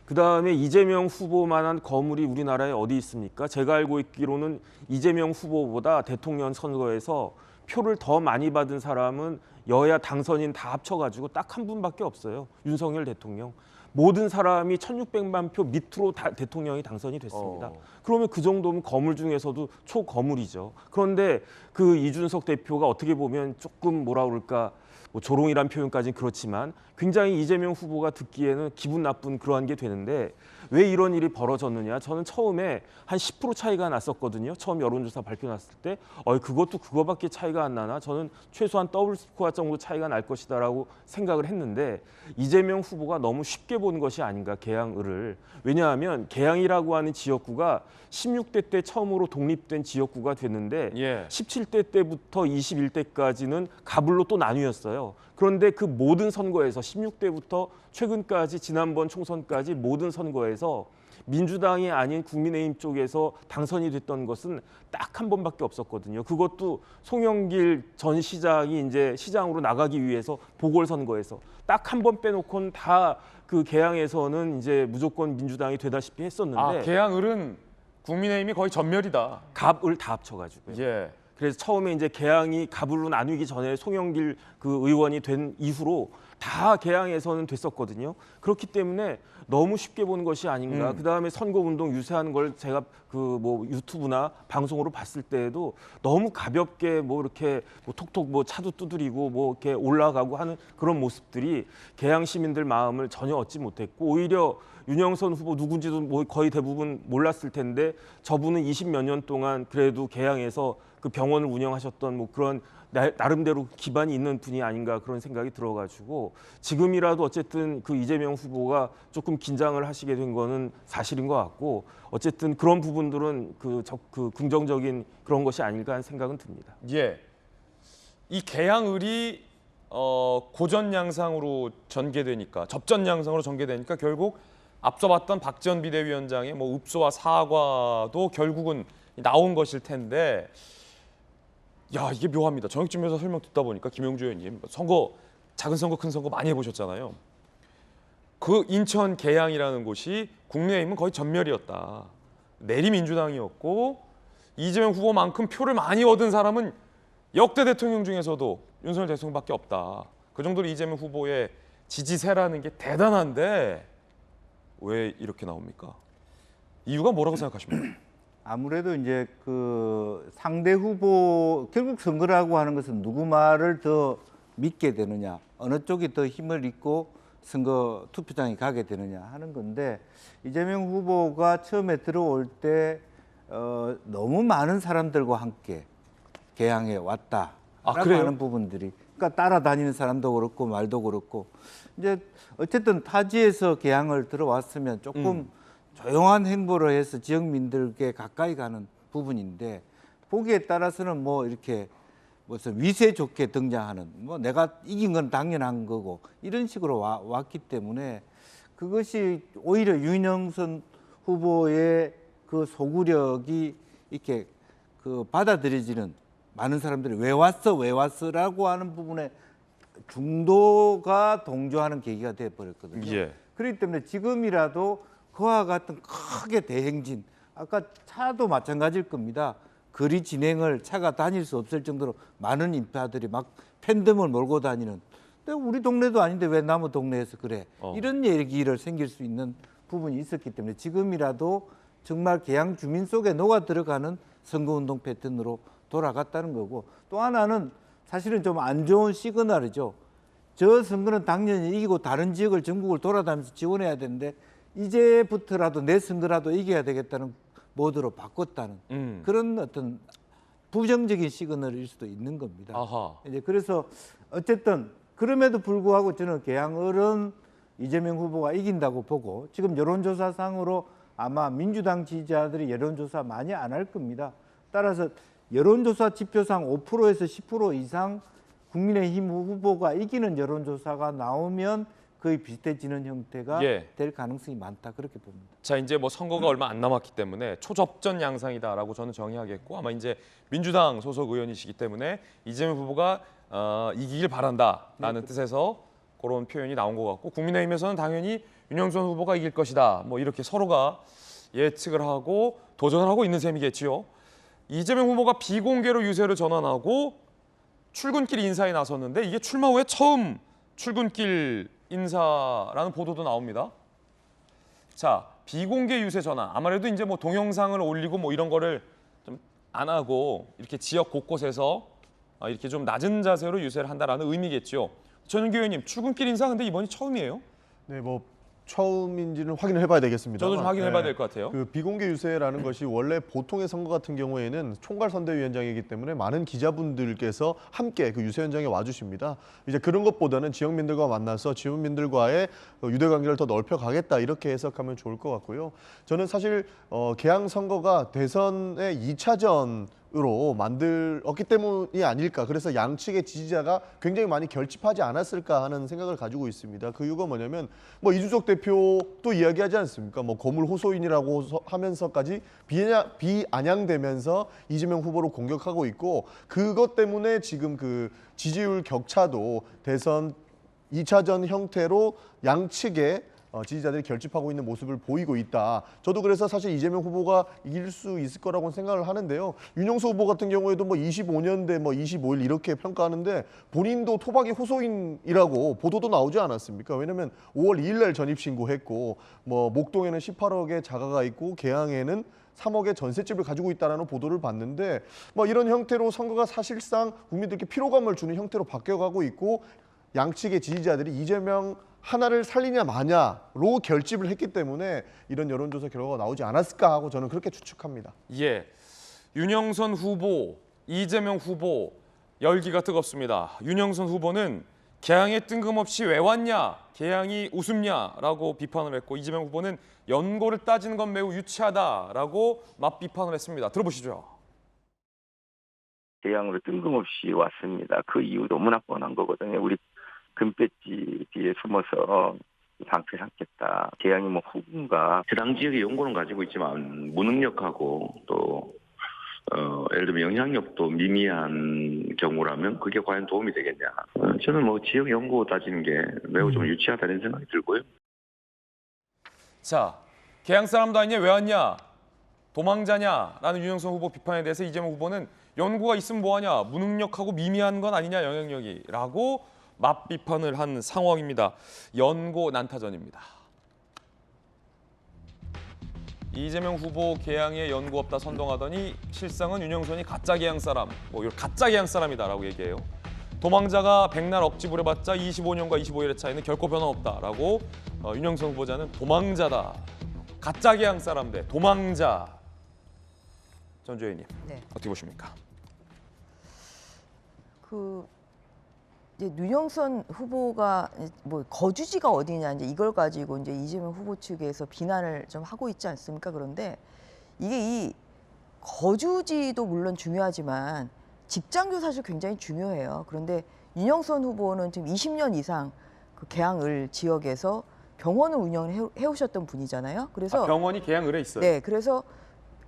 그다음에 이재명 후보만한 거물이 우리나라에 어디 있습니까? 제가 알고 있기로는 이재명 후보보다 대통령 선거에서 표를 더 많이 받은 사람은 여야 당선인 다 합쳐가지고 딱 한 분밖에 없어요. 윤석열 대통령. 모든 사람이 1600만 표 밑으로 대통령이 당선이 됐습니다. 그러면 그 정도면 거물 중에서도 초거물이죠. 그런데 그 이준석 대표가 어떻게 보면 조금 뭐라 그럴까 뭐 조롱이란 표현까지는 그렇지만 굉장히 이재명 후보가 듣기에는 기분 나쁜 그러한 게 되는데 왜 이런 일이 벌어졌느냐. 저는 처음에 한 10% 차이가 났었거든요. 처음 여론조사 발표 났을 때 그것도 그거밖에 차이가 안 나나. 저는 최소한 더블 스코어 정도 차이가 날 것이다라고 생각을 했는데 이재명 후보가 너무 쉽게 본 것이 아닌가 개항을. 왜냐하면 개항이라고 하는 지역구가 16대 때 처음으로 독립된 지역구가 됐는데 17대 때부터 21대까지는 가불로 또 나뉘었어요. 그런데 그 모든 선거에서 16대부터 최근까지 지난번 총선까지 모든 선거에서 민주당이 아닌 국민의힘 쪽에서 당선이 됐던 것은 딱 한 번밖에 없었거든요. 그것도 송영길 전 시장이 이제 시장으로 나가기 위해서 보궐선거에서 딱 한 번 빼놓고는 다 그 개항에서는 이제 무조건 민주당이 되다시피 했었는데 개항을은 국민의힘이 거의 전멸이다. 갑을 다 합쳐가지고요. 그래서 처음에 이제 개항이 갑으로 나누기 전에 송영길 그 의원이 된 이후로 다 개항에서는 됐었거든요. 그렇기 때문에 너무 쉽게 보는 것이 아닌가. 그다음에 선거운동 유세하는 걸 제가 그 뭐 유튜브나 방송으로 봤을 때에도 너무 가볍게 뭐 이렇게 뭐 톡톡 뭐 차도 두드리고 뭐 이렇게 올라가고 하는 그런 모습들이 개항 시민들 마음을 전혀 얻지 못했고 오히려 윤영선 후보 누군지도 뭐 거의 대부분 몰랐을 텐데 저분은 20몇 년 동안 그래도 개항에서 그 병원을 운영하셨던 뭐 그런 나름대로 기반이 있는 분이 아닌가 그런 생각이 들어가지고 지금이라도 어쨌든 그 이재명 후보가 조금 긴장을 하시게 된 거는 사실인 것 같고 어쨌든 그런 부분들은 그 긍정적인 그런 것이 아닐까 하는 생각은 듭니다. 이 개항을이 고전 양상으로 전개되니까 접전 양상으로 전개되니까 결국 앞서 봤던 박 전 비대위원장의 뭐 읍소와 사과도 결국은 나온 것일 텐데 이게 묘합니다. 정혁진 변호사 설명 듣다 보니까 김영주 의원님 선거 작은 선거 큰 선거 많이 해보셨잖아요. 그 인천 계양이라는 곳이 국민의힘은 거의 전멸이었다. 내리민주당이었고 이재명 후보만큼 표를 많이 얻은 사람은 역대 대통령 중에서도 윤석열 대통령밖에 없다. 그 정도로 이재명 후보의 지지세라는 게 대단한데 왜 이렇게 나옵니까? 이유가 뭐라고 생각하십니까? 아무래도 이제 그 상대 후보 결국 선거라고 하는 것은 누구 말을 더 믿게 되느냐, 어느 쪽이 더 힘을 잃고 선거 투표장에 가게 되느냐 하는 건데 이재명 후보가 처음에 들어올 때 너무 많은 사람들과 함께 개항에 왔다라고 하는 부분들이 그러니까 따라다니는 사람도 그렇고 말도 그렇고 이제 어쨌든 타지에서 개항을 들어왔으면 조금 조용한 행보를 해서 지역민들께 가까이 가는 부분인데 보기에 따라서는 뭐 이렇게 무슨 위세 좋게 등장하는 뭐 내가 이긴 건 당연한 거고 이런 식으로 왔기 때문에 그것이 오히려 윤영선 후보의 그 소구력이 이렇게 그 받아들여지는 많은 사람들이 왜 왔어라고 하는 부분에 중도가 동조하는 계기가 돼버렸거든요. 그렇기 때문에 지금이라도 그와 같은 크게 대행진, 아까 차도 마찬가지일 겁니다. 거리 진행을 차가 다닐 수 없을 정도로 많은 인파들이 막 팬덤을 몰고 다니는. 근데 우리 동네도 아닌데 왜 남의 동네에서 그래? 이런 얘기를 생길 수 있는 부분이 있었기 때문에 지금이라도 정말 계양 주민 속에 녹아 들어가는 선거운동 패턴으로 돌아갔다는 거고 또 하나는 사실은 좀 안 좋은 시그널이죠. 저 선거는 당연히 이기고 다른 지역을 전국을 돌아다니면서 지원해야 되는데 이제부터라도 내 선거라도 이겨야 되겠다는 모드로 바꿨다는 그런 어떤 부정적인 시그널일 수도 있는 겁니다. 이제 그래서 어쨌든 그럼에도 불구하고 저는 계양을은 이재명 후보가 이긴다고 보고 지금 여론조사상으로 아마 민주당 지지자들이 여론조사 많이 안 할 겁니다. 따라서 여론조사 지표상 5%에서 10% 이상 국민의힘 후보가 이기는 여론조사가 나오면 거의 비슷해지는 형태가 될 가능성이 많다 그렇게 봅니다. 자, 이제 뭐 선거가 얼마 안 남았기 때문에 초접전 양상이다라고 저는 정의하겠고 아마 이제 민주당 소속 의원이시기 때문에 이재명 후보가 이기길 바란다라는 뜻에서 그런 표현이 나온 것 같고 국민의힘에서는 당연히 윤영선 후보가 이길 것이다. 뭐 이렇게 서로가 예측을 하고 도전을 하고 있는 셈이겠지요. 이재명 후보가 비공개로 유세를 전환하고 출근길 인사에 나섰는데 이게 출마 후에 처음 출근길 인사라는 보도도 나옵니다. 자, 비공개 유세 전환. 아무래도 이제 뭐 동영상을 올리고 뭐 이런 거를 좀 안 하고 이렇게 지역 곳곳에서 이렇게 좀 낮은 자세로 유세를 한다라는 의미겠죠. 전윤기 의원님, 출근길 인사 근데 이번이 처음이에요? 네, 뭐 처음인지는 확인을 해봐야 되겠습니다. 저도 좀 확인해봐야 될 것 같아요. 그 비공개 유세라는 것이 원래 보통의 선거 같은 경우에는 총괄선대위원장이기 때문에 많은 기자분들께서 함께 그 유세 현장에 와주십니다. 이제 그런 것보다는 지역민들과 만나서 지역민들과의 유대관계를 더 넓혀가겠다 이렇게 해석하면 좋을 것 같고요. 저는 사실 개항 선거가 대선의 2차전 으로 만들었기 때문이 아닐까. 그래서 양측의 지지자가 굉장히 많이 결집하지 않았을까 하는 생각을 가지고 있습니다. 그 이유가 뭐냐면 뭐 이준석 대표도 이야기하지 않습니까? 뭐 거물 호소인이라고 하면서까지 비아냥대면서 이재명 후보를 공격하고 있고 그것 때문에 지금 그 지지율 격차도 대선 2차전 형태로 양측의 지지자들이 결집하고 있는 모습을 보이고 있다. 저도 그래서 사실 이재명 후보가 이길 수 있을 거라고 생각을 하는데요. 윤영수 후보 같은 경우에도 뭐 25년 대 뭐 25일 이렇게 평가하는데 본인도 토박이 호소인이라고 보도도 나오지 않았습니까? 왜냐면 5월 2일 날 전입 신고했고 뭐 목동에는 18억의 자가가 있고 계양에는 3억의 전셋집을 가지고 있다는 보도를 봤는데 뭐 이런 형태로 선거가 사실상 국민들께 피로감을 주는 형태로 바뀌어가고 있고 양측의 지지자들이 이재명 하나를 살리냐 마냐로 결집을 했기 때문에 이런 여론조사 결과가 나오지 않았을까 하고 저는 그렇게 추측합니다. 예, 윤영선 후보, 이재명 후보 열기가 뜨겁습니다. 윤영선 후보는 개항에 뜬금없이 왜 왔냐, 개항이 우습냐라고 비판을 했고 이재명 후보는 연고를 따지는 건 매우 유치하다라고 맞비판을 했습니다. 들어보시죠. 개항으로 뜬금없이 왔습니다. 그 이유 너무나 뻔한 거거든요. 우리 금배지 뒤에 숨어서 방패 삼겠다. 개항이 뭐 후군가. 해당 지역의 연고는 가지고 있지만 무능력하고 또 예를 들면 영향력도 미미한 경우라면 그게 과연 도움이 되겠냐. 저는 뭐 지역 연고 따지는 게 매우 좀 유치하다는 생각이 들고요. 자, 개항 사람도 아니냐 왜 왔냐, 도망자냐라는 윤영선 후보 비판에 대해서 이재명 후보는 연고가 있으면 뭐하냐, 무능력하고 미미한 건 아니냐 영향력이라고 맞비판을 한 상황입니다. 연고 난타전입니다. 이재명 후보 개항에 연고 없다 선동하더니 실상은 윤영선이 가짜 개항 사람, 뭐 이런 가짜 개항 사람이다라고 얘기해요. 도망자가 백날 억지 부려봤자 25년과 25일의 차이는 결코 변함없다라고 윤영선 후보자는 도망자다. 가짜 개항 사람 대 도망자. 전주혜님, 네. 어떻게 보십니까? 이제 윤영선 후보가 뭐 거주지가 어디냐 이제 이걸 가지고 이제 이재명 후보 측에서 비난을 좀 하고 있지 않습니까? 그런데 이게 이 거주지도 물론 중요하지만 직장도 사실 굉장히 중요해요. 그런데 윤영선 후보는 지금 20년 이상 그 개항을 지역에서 병원을 운영을 해오셨던 분이잖아요. 그래서 병원이 개항을에 있어요. 네, 그래서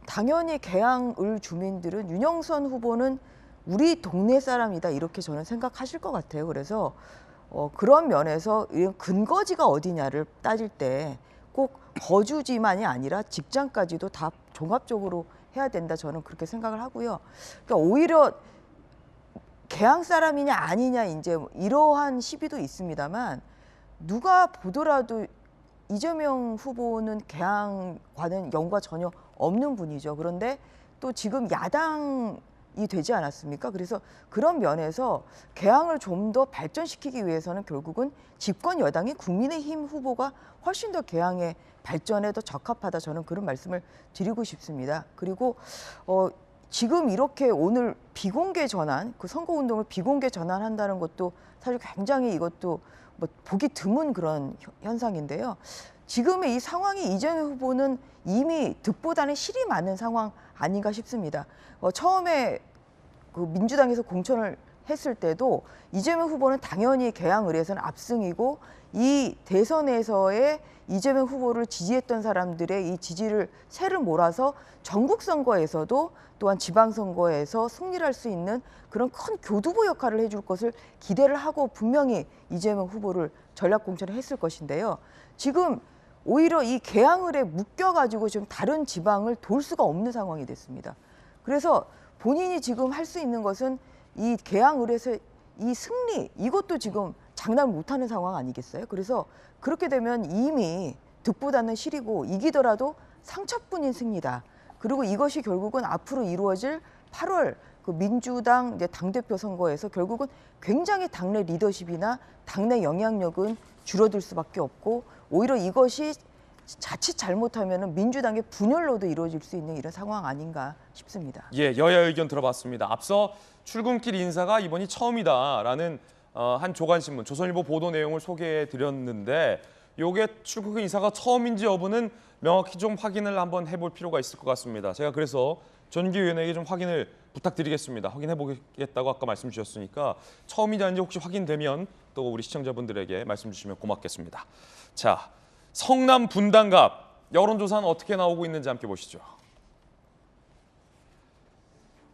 당연히 개항을 주민들은 윤영선 후보는 우리 동네 사람이다 이렇게 저는 생각하실 것 같아요. 그래서 그런 면에서 이런 근거지가 어디냐를 따질 때 꼭 거주지만이 아니라 직장까지도 다 종합적으로 해야 된다 저는 그렇게 생각을 하고요. 그러니까 오히려 개항 사람이냐 아니냐 이제 이러한 시비도 있습니다만 누가 보더라도 이재명 후보는 개항과는 연관 전혀 없는 분이죠. 그런데 또 지금 야당이 되지 않았습니까? 그래서 그런 면에서 개항을 좀 더 발전시키기 위해서는 결국은 집권 여당인 국민의힘 후보가 훨씬 더 개항의 발전에 더 적합하다 저는 그런 말씀을 드리고 싶습니다. 그리고 지금 이렇게 오늘 비공개 전환, 그 선거운동을 비공개 전환한다는 것도 사실 굉장히 이것도 뭐 보기 드문 그런 현상인데요. 지금의 이 상황이 이재명 후보는 이미 득보다는 실이 많은 상황 아닌가 싶습니다. 처음에 그 민주당에서 공천을 했을 때도 이재명 후보는 당연히 개항 의뢰에서는 압승이고 이 대선에서의 이재명 후보를 지지했던 사람들의 이 지지를 새를 몰아서 전국 선거에서도 또한 지방선거에서 승리를 할 수 있는 그런 큰 교두보 역할을 해줄 것을 기대를 하고 분명히 이재명 후보를 전략 공천을 했을 것인데요. 지금 오히려 이 개항을에 묶여가지고 지금 다른 지방을 돌 수가 없는 상황이 됐습니다. 그래서 본인이 지금 할 수 있는 것은 이 개항을에서 이 승리, 이것도 지금 장담을 못하는 상황 아니겠어요? 그래서 그렇게 되면 이미 득보다는 실이고 이기더라도 상처뿐인 승리다. 그리고 이것이 결국은 앞으로 이루어질 8월 그 민주당 이제 당대표 선거에서 결국은 굉장히 당내 리더십이나 당내 영향력은 줄어들 수밖에 없고 오히려 이것이 자칫 잘못하면 민주당의 분열로도 이루어질 수 있는 이런 상황 아닌가 싶습니다. 예, 여야 의견 들어봤습니다. 앞서 출근길 인사가 이번이 처음이다라는 한 조간신문, 조선일보 보도 내용을 소개해드렸는데 이게 출근길 인사가 처음인지 여부는 명확히 좀 확인을 한번 해볼 필요가 있을 것 같습니다. 제가 그래서 전기위원회에게 좀 확인을 부탁드리겠습니다. 확인해보겠다고 아까 말씀 주셨으니까 처음이지 아닌지 혹시 확인되면 또 우리 시청자분들에게 말씀 주시면 고맙겠습니다. 자, 성남 분당갑 여론조사는 어떻게 나오고 있는지 함께 보시죠.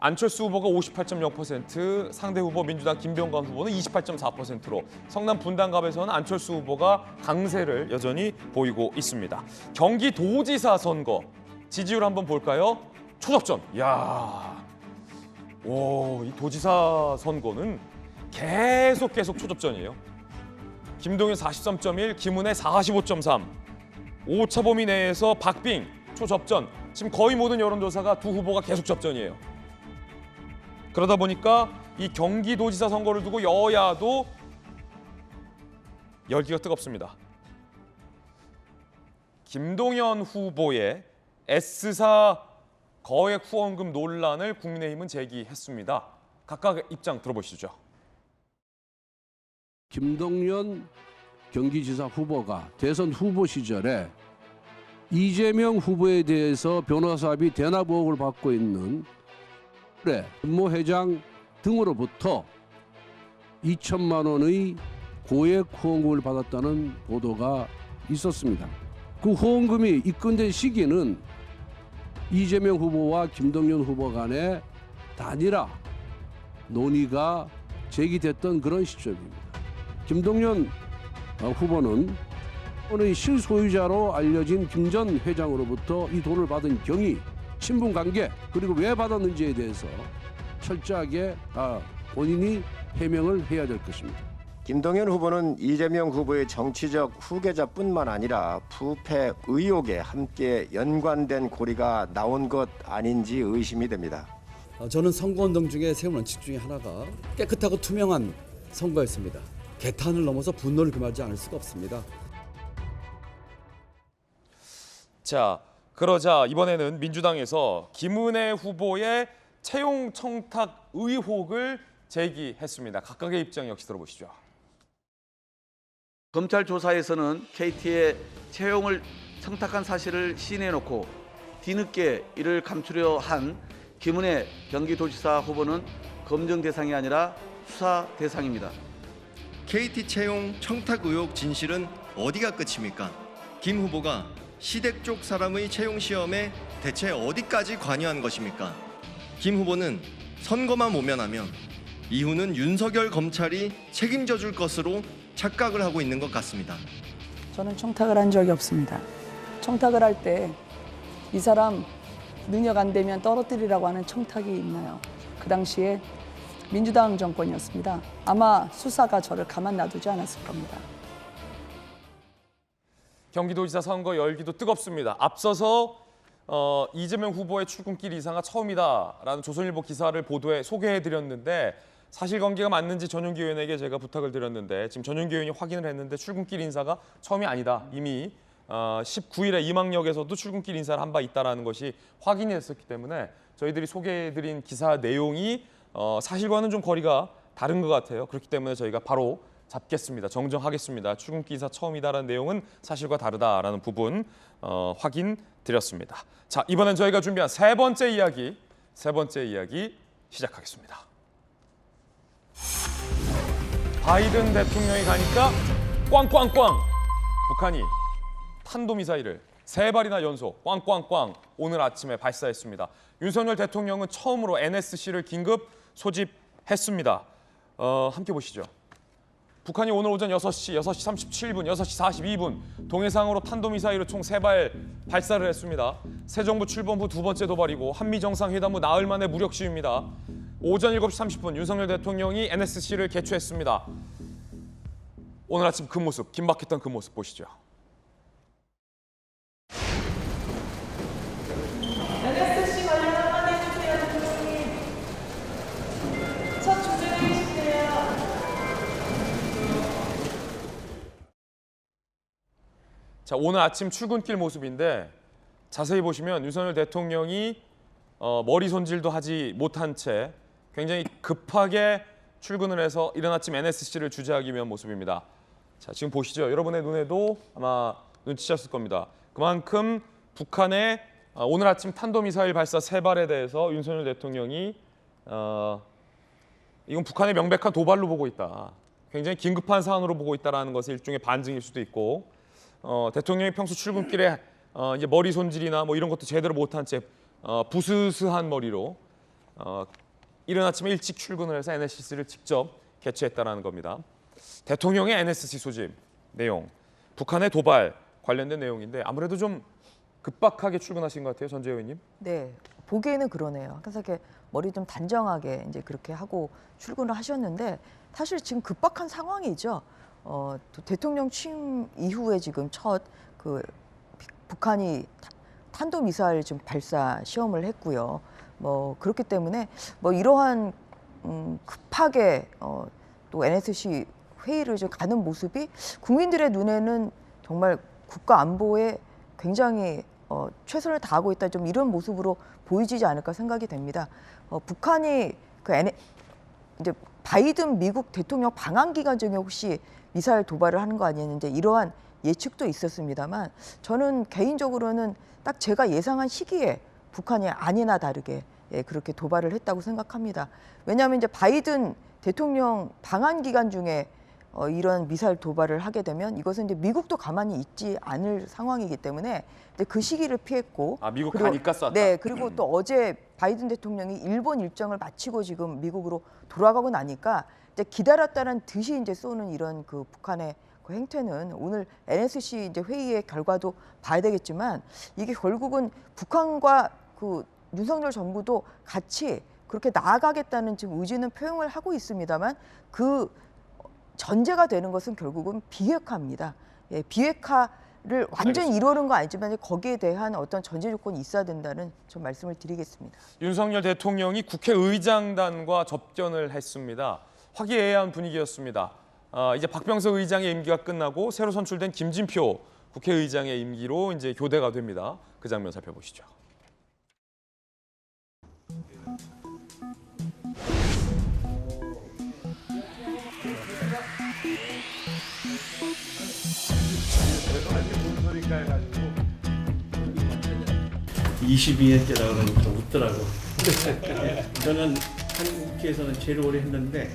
안철수 후보가 58.0%, 상대 후보 민주당 김병관 후보는 28.4%로 성남 분당갑에서는 안철수 후보가 강세를 여전히 보이고 있습니다. 경기도지사 선거 지지율 한번 볼까요? 초접전. 이야, 이 도지사 선거는 계속 초접전이에요. 김동연 43.1, 김은혜 45.3, 오차 범위 내에서 박빙 초접전. 지금 거의 모든 여론조사가 두 후보가 계속 접전이에요. 그러다 보니까 이 경기도지사 선거를 두고 여야도 열기가 뜨겁습니다. 김동연 후보의 S사 거액 후원금 논란을 국민의힘은 제기했습니다. 각각 입장 들어보시죠. 김동연 경기지사 후보가 대선 후보 시절에 이재명 후보에 대해서 변호사비 대납 의혹을 받고 있는 김모 회장 등으로부터 2천만 원의 고액 후원금을 받았다는 보도가 있었습니다. 그 후원금이 입금된 시기는 이재명 후보와 김동연 후보 간의 단일화 논의가 제기됐던 그런 시점입니다. 김동연 후보는 오늘 실소유자로 알려진 김 전 회장으로부터 이 돈을 받은 경위, 친분 관계, 그리고 왜 받았는지에 대해서 철저하게 본인이 해명을 해야 될 것입니다. 김동연 후보는 이재명 후보의 정치적 후계자뿐만 아니라 부패 의혹에 함께 연관된 고리가 나온 것 아닌지 의심이 됩니다. 저는 선거운동 중에 세운 원칙 중에 하나가 깨끗하고 투명한 선거였습니다. 개탄을 넘어서 분노를 금하지 않을 수가 없습니다. 자, 그러자 이번에는 민주당에서 김은혜 후보의 채용 청탁 의혹을 제기했습니다. 각각의 입장 역시 들어보시죠. 검찰 조사에서는 KT의 채용을 청탁한 사실을 시인해놓고 뒤늦게 이를 감추려 한 김은혜 경기도지사 후보는 검증 대상이 아니라 수사 대상입니다. KT 채용 청탁 의혹 진실은 어디가 끝입니까? 김 후보가 시댁 쪽 사람의 채용 시험에 대체 어디까지 관여한 것입니까? 김 후보는 선거만 모면하면 이후는 윤석열 검찰이 책임져 줄 것으로 착각을 하고 있는 것 같습니다. 저는 청탁을 한 적이 없습니다. 청탁을 할 때 이 사람 능력 안 되면 떨어뜨리라고 하는 청탁이 있나요? 그 당시에 민주당 정권이었습니다. 아마 수사가 저를 가만 놔두지 않았을 겁니다. 경기도지사 선거 열기도 뜨겁습니다. 앞서서 이재명 후보의 출근길 이사가 처음이다라는 조선일보 기사를 보도해 소개해드렸는데 사실관계가 맞는지 전용기 의원에게 제가 부탁을 드렸는데 지금 전용기 의원이 확인을 했는데 출근길 인사가 처음이 아니다. 이미 19일에 이망역에서도 출근길 인사를 한 바 있다는 것이 확인이 됐었기 때문에 저희들이 소개해드린 기사 내용이 사실과는 좀 거리가 다른 것 같아요. 그렇기 때문에 저희가 바로 잡겠습니다. 정정하겠습니다. 출근길 기사 처음이다라는 내용은 사실과 다르다라는 부분 확인 드렸습니다. 자, 이번엔 저희가 준비한 세 번째 이야기 시작하겠습니다. 바이든 대통령이 가니까 꽝꽝꽝! 북한이 탄도미사일을 3발이나 연속 꽝꽝꽝 오늘 아침에 발사했습니다. 윤석열 대통령은 처음으로 NSC를 긴급 소집했습니다. 함께 보시죠. 북한이 오늘 오전 6시 37분, 6시 42분 동해상으로 탄도미사일을 총 3발 발사를 했습니다. 새 정부 출범 후 두 번째 도발이고 한미정상회담 후 나흘 만에 무력 시위입니다. 오전 7시 30분 윤석열 대통령이 NSC를 개최했습니다. 오늘 아침 그 모습, 긴박했던 그 모습 보시죠. NSC 관련 한마디 해주세요, 대통령님. 첫 주제회의시네요. 자, 오늘 아침 출근길 모습인데 자세히 보시면 윤석열 대통령이 머리 손질도 하지 못한 채 굉장히 급하게 출근을 해서 이른 아침 NSC를 주재하기 위한 모습입니다. 자, 지금 보시죠. 여러분의 눈에도 아마 눈치채셨을 겁니다. 그만큼 북한의 오늘 아침 탄도미사일 발사 3발에 대해서 윤석열 대통령이 이건 북한의 명백한 도발로 보고 있다. 굉장히 긴급한 사안으로 보고 있다는 것의 일종의 반증일 수도 있고 대통령이 평소 출근길에 이제 머리 손질이나 뭐 이런 것도 제대로 못한 채 부스스한 머리로 이른 아침에 일찍 출근을 해서 NSC를 직접 개최했다는 겁니다. 대통령의 NSC 소집 내용, 북한의 도발 관련된 내용인데 아무래도 좀 급박하게 출근하신 것 같아요, 전재 의원님. 네, 보기에는 그러네요. 그래서 이렇게 머리 좀 단정하게 이제 그렇게 하고 출근을 하셨는데 사실 지금 급박한 상황이죠. 또 대통령 취임 이후에 지금 첫 그 북한이 탄도미사일 좀 발사 시험을 했고요. 뭐 그렇기 때문에 뭐 이러한 급하게 또 NSC 회의를 좀 가는 모습이 국민들의 눈에는 정말 국가 안보에 굉장히 최선을 다하고 있다, 좀 이런 모습으로 보이지 않을까 생각이 됩니다. 북한이 이제 바이든 미국 대통령 방한 기간 중에 혹시 미사일 도발을 하는 거 아니었는지 이러한 예측도 있었습니다만 저는 개인적으로는 딱 제가 예상한 시기에 북한이 아니나 다르게 그렇게 도발을 했다고 생각합니다. 왜냐하면 이제 바이든 대통령 방한 기간 중에 이런 미사일 도발을 하게 되면 이것은 이제 미국도 가만히 있지 않을 상황이기 때문에 이제 그 시기를 피했고, 미국 그리고, 가니까 쐈다. 네, 그리고 또 어제 바이든 대통령이 일본 일정을 마치고 지금 미국으로 돌아가고 나니까 이제 기다렸다는 듯이 이제 쏘는 이런 그 북한의 그 행태는 오늘 NSC 이제 회의의 결과도 봐야 되겠지만 이게 결국은 북한과 그 윤석열 정부도 같이 그렇게 나아가겠다는 지금 의지는 표명을 하고 있습니다만 그 전제가 되는 것은 결국은 비핵화입니다. 비핵화를 완전히 이루는 건 아니지만 거기에 대한 어떤 전제 조건이 있어야 된다는 좀 말씀을 드리겠습니다. 윤석열 대통령이 국회의장단과 접견을 했습니다. 화기애애한 분위기였습니다. 이제 박병석 의장의 임기가 끝나고 새로 선출된 김진표 국회의장의 임기로 이제 교대가 됩니다. 그 장면 살펴보시죠. 해가지고 22년째라 그러니까 웃더라고. 저는 한국에서는 제일 오래 했는데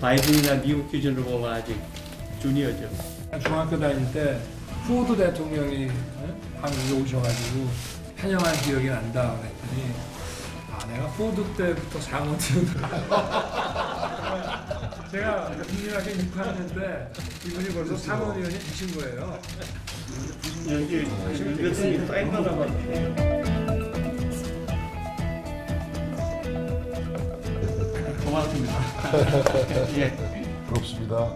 바이든이나 미국 기준으로 보면 아직 주니어죠. 중학교 다닐 때 포드 대통령이 한국에 오셔가지고 환영한 기억이 난다 그랬더니 내가 포드 때부터 상원의원을 제가 국민학교 6학년인데 이분이 벌써 상원의원이 되신 거예요. 여기 대통령이 사인 받아봤는데 고맙습니다. 예. 부럽습니다.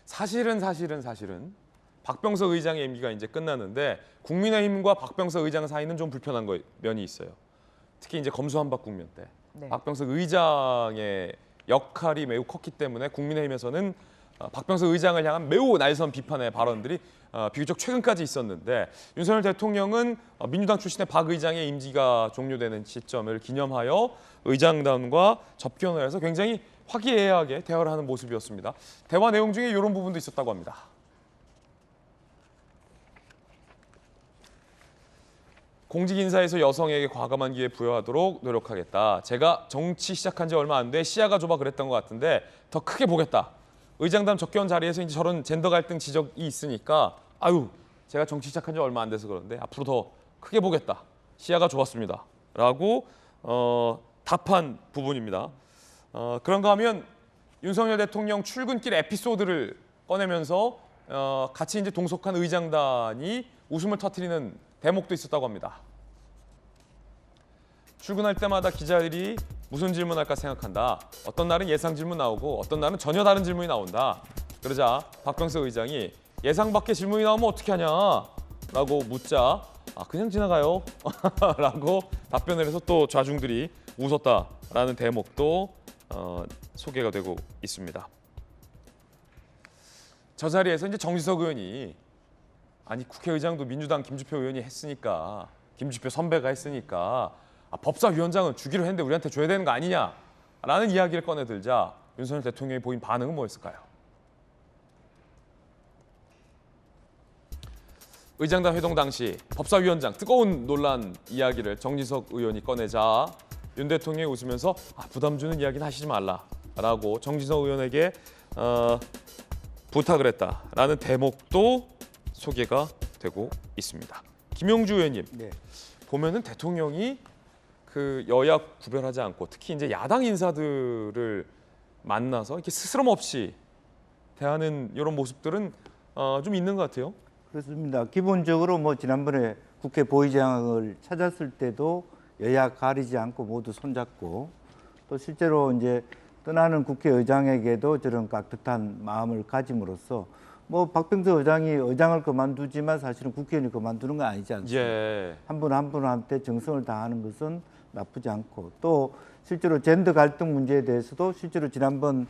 사실은 박병석 의장의 임기가 이제 끝났는데 국민의힘과 박병석 의장 사이는 좀 불편한 면이 있어요. 특히 이제 검수완박 국면 때 박병석 의장의 역할이 매우 컸기 때문에 국민의힘에서는 박병석 의장을 향한 매우 날선 비판의 발언들이 비교적 최근까지 있었는데 윤석열 대통령은 민주당 출신의 박 의장의 임기가 종료되는 시점을 기념하여 의장단과 접견을 해서 굉장히 화기애애하게 대화를 하는 모습이었습니다. 대화 내용 중에 이런 부분도 있었다고 합니다. 공직 인사에서 여성에게 과감한 기회 부여하도록 노력하겠다. 제가 정치 시작한 지 얼마 안 돼 시야가 좁아 그랬던 것 같은데 더 크게 보겠다. 의장단 접견 자리에서 이제 저런 젠더 갈등 지적이 있으니까 아유 제가 정치 시작한 지 얼마 안 돼서 그런데 앞으로 더 크게 보겠다. 시야가 좁았습니다. 라고 답한 부분입니다. 그런가 하면 윤석열 대통령 출근길 에피소드를 꺼내면서 같이 이제 동석한 의장단이 웃음을 터뜨리는 대목도 있었다고 합니다. 출근할 때마다 기자들이 무슨 질문할까 생각한다. 어떤 날은 예상 질문 나오고 어떤 날은 전혀 다른 질문이 나온다. 그러자 박병석 의장이 예상 밖의 질문이 나오면 어떻게 하냐 라고 묻자 그냥 지나가요 라고 답변을 해서 또 좌중들이 웃었다라는 대목도 소개가 되고 있습니다. 저 자리에서 이제 정지석 의원이 아니 국회의장도 민주당 김주표 의원이 했으니까 김주표 선배가 했으니까 법사위원장은 주기로 했는데 우리한테 줘야 되는 거 아니냐라는 이야기를 꺼내들자 윤석열 대통령이 보인 반응은 뭐였을까요? 의장단 회동 당시 법사위원장 뜨거운 논란 이야기를 정지석 의원이 꺼내자 윤 대통령이 웃으면서 부담 주는 이야기는 하시지 말라라고 정지석 의원에게 부탁을 했다라는 대목도 소개가 되고 있습니다. 김용주 의원님, 보면은 대통령이 그 여야 구별하지 않고 특히 이제 야당 인사들을 만나서 이렇게 스스럼 없이 대하는 이런 모습들은 좀 있는 것 같아요. 그렇습니다. 기본적으로 뭐 지난번에 국회 보의장을 찾았을 때도 여야 가리지 않고 모두 손잡고 또 실제로 이제 떠나는 국회의장에게도 저런 깍듯한 마음을 가짐으로써 뭐 박병석 의장이 의장을 그만두지만 사실은 국회의원이 그만두는 건 아니지 않습니까? 예. 한 분 한 분한테 정성을 다하는 것은 나쁘지 않고 또 실제로 젠더 갈등 문제에 대해서도 실제로 지난번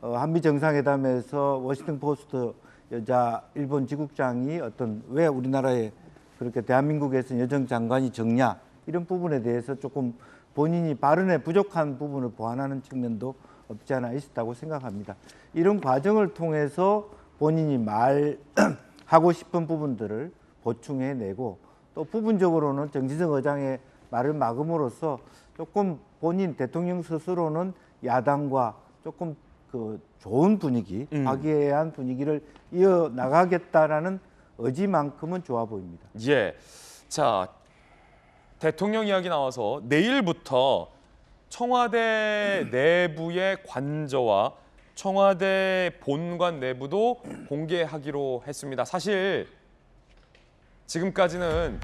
한미 정상회담에서 워싱턴 포스트 여자 일본 지국장이 어떤 왜 우리나라에 그렇게 대한민국에서 여성 장관이 적냐 이런 부분에 대해서 조금 본인이 발언에 부족한 부분을 보완하는 측면도 없지 않아 있었다고 생각합니다. 이런 과정을 통해서 본인이 말하고 싶은 부분들을 보충해내고 또 부분적으로는 정지석 의장의 말을 막음으로써 조금 본인 대통령 스스로는 야당과 조금 그 좋은 분위기, 화기애애한 분위기를 이어나가겠다라는 의지만큼은 좋아 보입니다. 예, 자 대통령 이야기 나와서 내일부터 청와대 내부의 관저와 청와대 본관 내부도 공개하기로 했습니다. 사실 지금까지는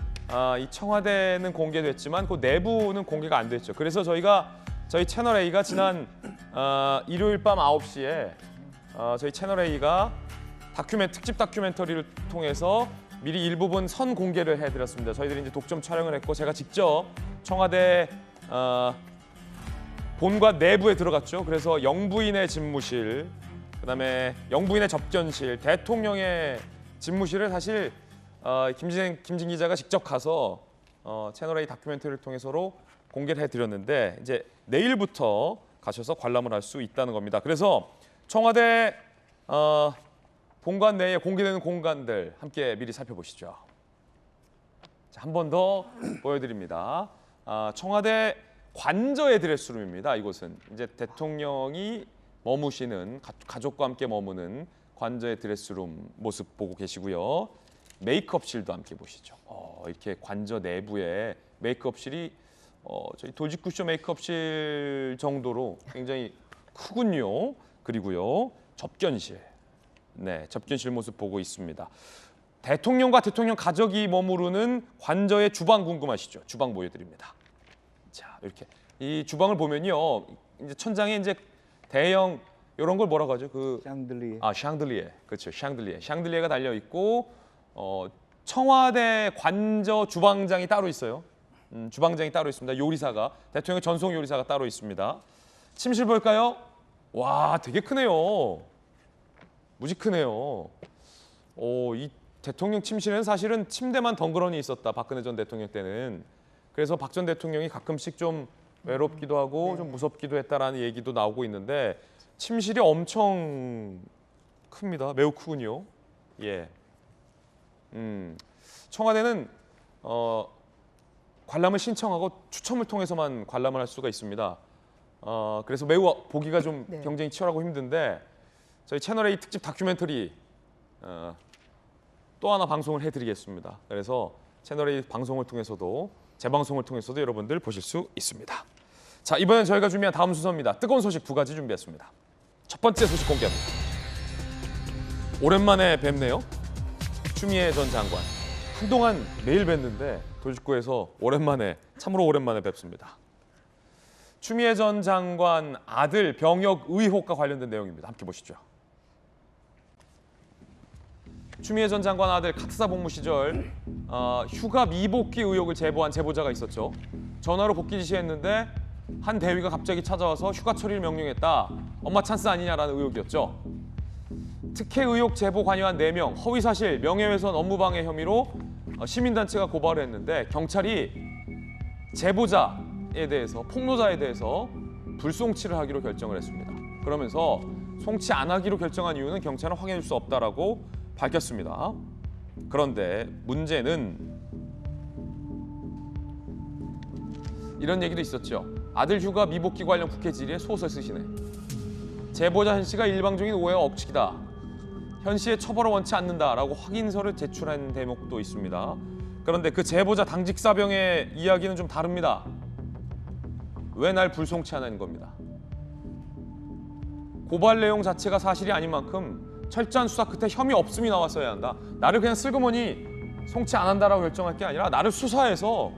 이 청와대는 공개됐지만 그 내부는 공개가 안 됐죠. 그래서 저희 채널 A가 지난 일요일 밤 9시에 저희 채널 A가 특집 다큐멘터리를 통해서 미리 일부분 선 공개를 해드렸습니다. 저희들이 이제 독점 촬영을 했고 제가 직접 청와대 본관 내부에 들어갔죠. 그래서 영부인의 집무실, 그다음에 영부인의 접견실, 대통령의 집무실을 사실 김진 기자가 직접 가서 채널 A 다큐멘터리를 통해서로 공개를 해드렸는데 이제 내일부터 가셔서 관람을 할 수 있다는 겁니다. 그래서 청와대 본관 내에 공개되는 공간들 함께 미리 살펴보시죠. 한 번 더 보여드립니다. 청와대 관저의 드레스룸입니다. 이곳은 이제 대통령이 머무시는 가족과 함께 머무는 관저의 드레스룸 모습 보고 계시고요. 메이크업실도 함께 보시죠. 이렇게 관저 내부에 메이크업실이 저희 돌직구쇼 메이크업실 정도로 굉장히 크군요. 그리고요 접견실, 접견실 모습 보고 있습니다. 대통령과 대통령 가족이 머무르는 관저의 주방 궁금하시죠? 주방 보여드립니다. 자, 이렇게 이 주방을 보면요, 이제 천장에 이제 대형 이런 걸 뭐라고 하죠? 샹들리에. 샹들리에, 그렇죠. 샹들리에가 달려 있고 청와대 관저 주방장이 따로 있어요. 주방장이 따로 있습니다. 요리사가 대통령 전속 요리사가 따로 있습니다. 침실 볼까요? 와, 되게 크네요. 무지 크네요. 이 대통령 침실에는 사실은 침대만 덩그러니 있었다. 박근혜 전 대통령 때는. 그래서 박 전 대통령이 가끔씩 좀 외롭기도 하고 좀 무섭기도 했다라는 얘기도 나오고 있는데 침실이 엄청 큽니다. 매우 크군요. 예. 청와대는 관람을 신청하고 추첨을 통해서만 관람을 할 수가 있습니다. 그래서 매우 보기가 좀 경쟁이 치열하고 힘든데 저희 채널A 특집 다큐멘터리 또 하나 방송을 해드리겠습니다. 그래서 채널A 방송을 통해서도 재방송을 통해서도 여러분들 보실 수 있습니다. 자, 이번엔 저희가 준비한 다음 순서입니다. 뜨거운 소식 2가지 준비했습니다. 첫 번째 소식 공개합니다. 오랜만에 뵙네요. 추미애 전 장관. 한동안 매일 뵀는데 도직구에서 오랜만에, 참으로 오랜만에 뵙습니다. 추미애 전 장관 아들 병역 의혹과 관련된 내용입니다. 함께 보시죠. 추미애 전 장관 아들 카트사 복무 시절 휴가 미복귀 의혹을 제보한 제보자가 있었죠. 전화로 복귀 지시했는데 한 대위가 갑자기 찾아와서 휴가 처리를 명령했다. 엄마 찬스 아니냐라는 의혹이었죠. 특혜 의혹 제보 관여한 4명, 허위사실, 명예훼손, 업무방해 혐의로 시민단체가 고발을 했는데 경찰이 제보자에 대해서, 폭로자에 대해서 불송치를 하기로 결정을 했습니다. 그러면서 송치 안 하기로 결정한 이유는 경찰은 확인할 수 없다라고 밝혔습니다. 그런데 문제는 이런 얘기도 있었죠. 아들 휴가 미복귀 관련 국회 질의에 소설 쓰시네. 제보자 현 씨가 일방적인 오해와 억측이다. 현 씨의 처벌을 원치 않는다라고 확인서를 제출한 대목도 있습니다. 그런데 그 제보자 당직 사병의 이야기는 좀 다릅니다. 왜 날 불송치하는 겁니다. 고발 내용 자체가 사실이 아닌 만큼 철저한 수사 끝에 혐의 없음이 나왔어야 한다. 나를 그냥 슬그머니 송치 안 한다라고 결정할 게 아니라 나를 수사해서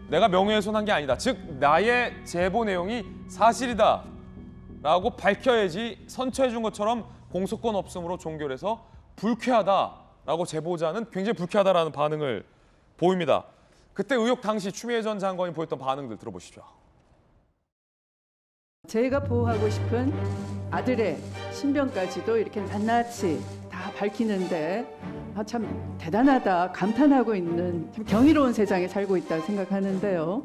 내가 명예훼손한 게 아니다. 즉 나의 제보 내용이 사실이다 라고 밝혀야지 선처해 준 것처럼 공소권 없음으로 종결해서 불쾌하다라고 제보자는 굉장히 불쾌하다라는 반응을 보입니다. 그때 의혹 당시 추미애 전 장관이 보였던 반응들 들어보시죠. 저희가 보호하고 싶은 아들의 신변까지도 이렇게 낱낱이 다 밝히는데 참 대단하다, 감탄하고 있는 참 경이로운 세상에 살고 있다 생각하는데요.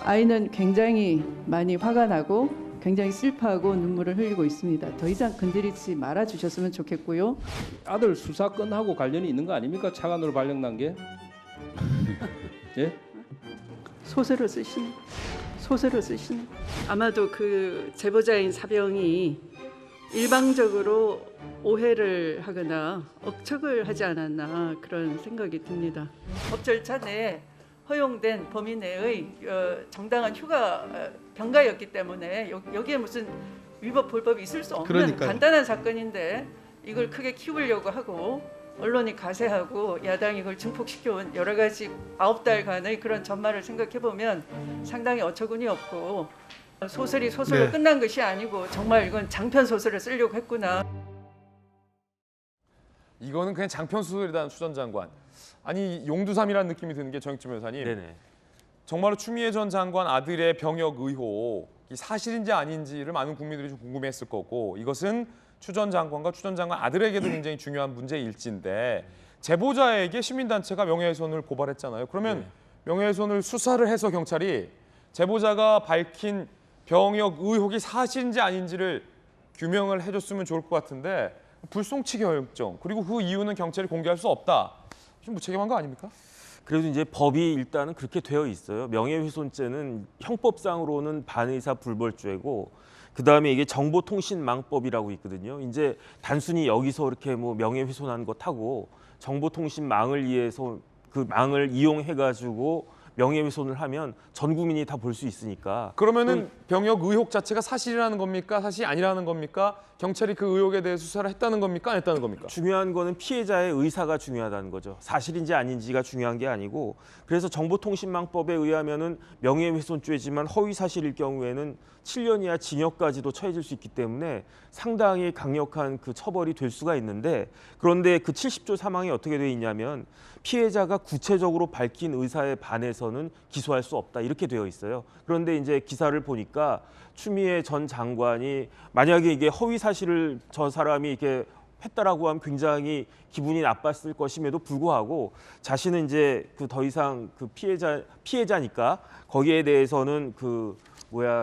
아이는 굉장히 많이 화가 나고 굉장히 슬퍼하고 눈물을 흘리고 있습니다. 더 이상 건드리지 말아 주셨으면 좋겠고요. 아들 수사 건하고 관련이 있는 거 아닙니까? 차관으로 발령난 게? 예? 소설을 쓰시네. 아마도 그 제보자인 사병이 일방적으로 오해를 하거나 억측을 하지 않았나 그런 생각이 듭니다. 법 절차 내에 허용된 범위 내의 정당한 휴가 병가였기 때문에 여기에 무슨 위법 불법이 있을 수 없는 그러니까요. 간단한 사건인데 이걸 크게 키우려고 하고 언론이 가세하고 야당이 이걸 증폭시켜온 여러 가지 9달간의 그런 전말을 생각해 보면 상당히 어처구니 없고 소설이 소설로 끝난 것이 아니고 정말 이건 장편 소설을 쓰려고 했구나. 이거는 그냥 장편 소설이라는 추 전 장관. 아니 용두삼이라는 느낌이 드는 게 정익진 변호사님. 네네. 정말로 추미애 전 장관 아들의 병역 의혹이 사실인지 아닌지를 많은 국민들이 좀 궁금해했을 거고 이것은 추 전 장관과 추 전 장관 아들에게도 굉장히 중요한 문제일지인데 제보자에게 시민단체가 명예훼손을 고발했잖아요. 그러면 명예훼손을 수사를 해서 경찰이 제보자가 밝힌 병역 의혹이 사실인지 아닌지를 규명을 해줬으면 좋을 것 같은데 불송치 결정 그리고 그 이유는 경찰이 공개할 수 없다. 좀 무책임한 거 아닙니까? 그래도 이제 법이 일단은 그렇게 되어 있어요. 명예훼손죄는 형법상으로는 반의사 불벌죄고 그다음에 이게 정보통신망법이라고 있거든요. 이제 단순히 여기서 이렇게 뭐 명예훼손한 것하고 정보통신망을 위해서 그 망을 이용해 가지고 명예훼손을 하면 전 국민이 다 볼 수 있으니까. 그러면은 병역 의혹 자체가 사실이라는 겁니까? 사실이 아니라는 겁니까? 경찰이 그 의혹에 대해 수사를 했다는 겁니까? 안 했다는 겁니까? 중요한 거는 피해자의 의사가 중요하다는 거죠. 사실인지 아닌지가 중요한 게 아니고 그래서 정보통신망법에 의하면은 명예훼손죄지만 허위사실일 경우에는 7년 이하 징역까지도 처해질 수 있기 때문에 상당히 강력한 그 처벌이 될 수가 있는데 그런데 그 70조 3항이 어떻게 돼 있냐면 피해자가 구체적으로 밝힌 의사에 반해서는 기소할 수 없다 이렇게 되어 있어요. 그런데 이제 기사를 보니까 추미애 전 장관이 만약에 이게 허위 사실을 저 사람이 이렇게 했다라고 하면 굉장히 기분이 나빴을 것임에도 불구하고 자신은 이제 그 더 이상 그 피해자니까 거기에 대해서는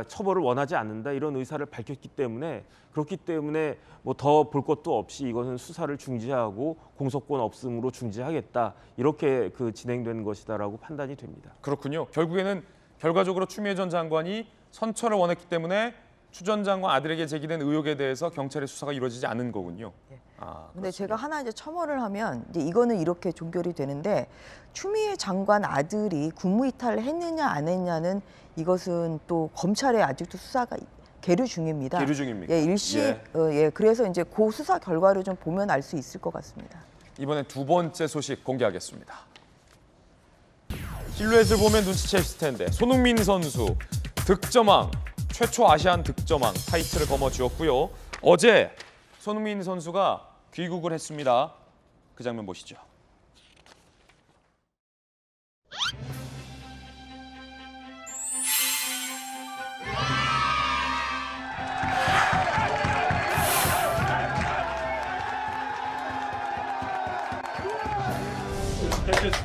처벌을 원하지 않는다 이런 의사를 밝혔기 때문에 그렇기 때문에 뭐 더 볼 것도 없이 이것은 수사를 중지하고 공소권 없음으로 중지하겠다 이렇게 진행된 것이다라고 판단이 됩니다. 그렇군요. 결국에는 결과적으로 추미애 전 장관이 선처를 원했기 때문에 추 전 장관 아들에게 제기된 의혹에 대해서 경찰의 수사가 이루어지지 않은 거군요. 근데 제가 하나 이제 첨언을 하면 이제 이거는 이렇게 종결이 되는데 추미애 장관 아들이 국무이탈을 했느냐 안 했냐는 이것은 또 검찰에 아직도 수사가 계류 중입니다. 계류 중입니까? 예, 그래서 이제 그 수사 결과를 좀 보면 알 수 있을 것 같습니다. 이번엔 두 번째 소식 공개하겠습니다. 실루엣을 보면 눈치챘을 텐데 손흥민 선수 득점왕, 최초 아시안 득점왕 타이틀을 거머쥐었고요. 어제 손흥민 선수가 귀국을 했습니다. 그 장면 보시죠.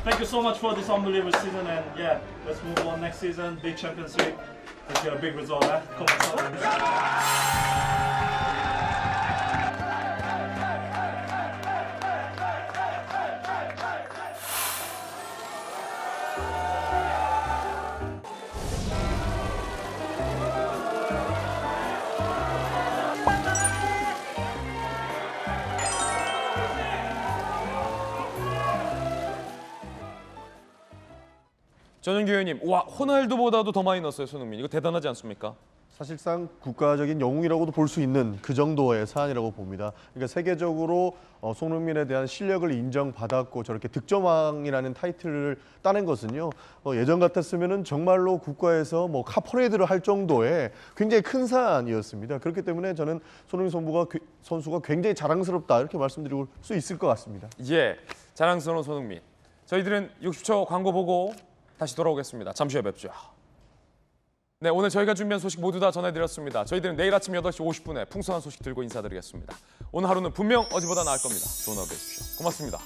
Thank you so much for this unbelievable season, and yeah, let's move on next season. Big Champions League. Let's get a big result, huh? Come on. 전현규 의원님, 와 호날두보다도 더 많이 넣었어요 손흥민. 이거 대단하지 않습니까? 사실상 국가적인 영웅이라고도 볼 수 있는 그 정도의 사안이라고 봅니다. 그러니까 세계적으로 손흥민에 대한 실력을 인정받았고 저렇게 득점왕이라는 타이틀을 따낸 것은요. 예전 같았으면은 정말로 국가에서 뭐 카퍼레이드를 할 정도의 굉장히 큰 사안이었습니다. 그렇기 때문에 저는 손흥민 선수가 굉장히 자랑스럽다 이렇게 말씀드릴 수 있을 것 같습니다. 예, 자랑스러운 손흥민. 저희들은 60초 광고 보고 다시 돌아오겠습니다. 잠시 후에 뵙죠. 네, 오늘 저희가 준비한 소식 모두 다 전해드렸습니다. 저희들은 내일 아침 8시 50분에 풍성한 소식 들고 인사드리겠습니다. 오늘 하루는 분명 어제보다 나을 겁니다. 좋은 하루 되십시오. 고맙습니다.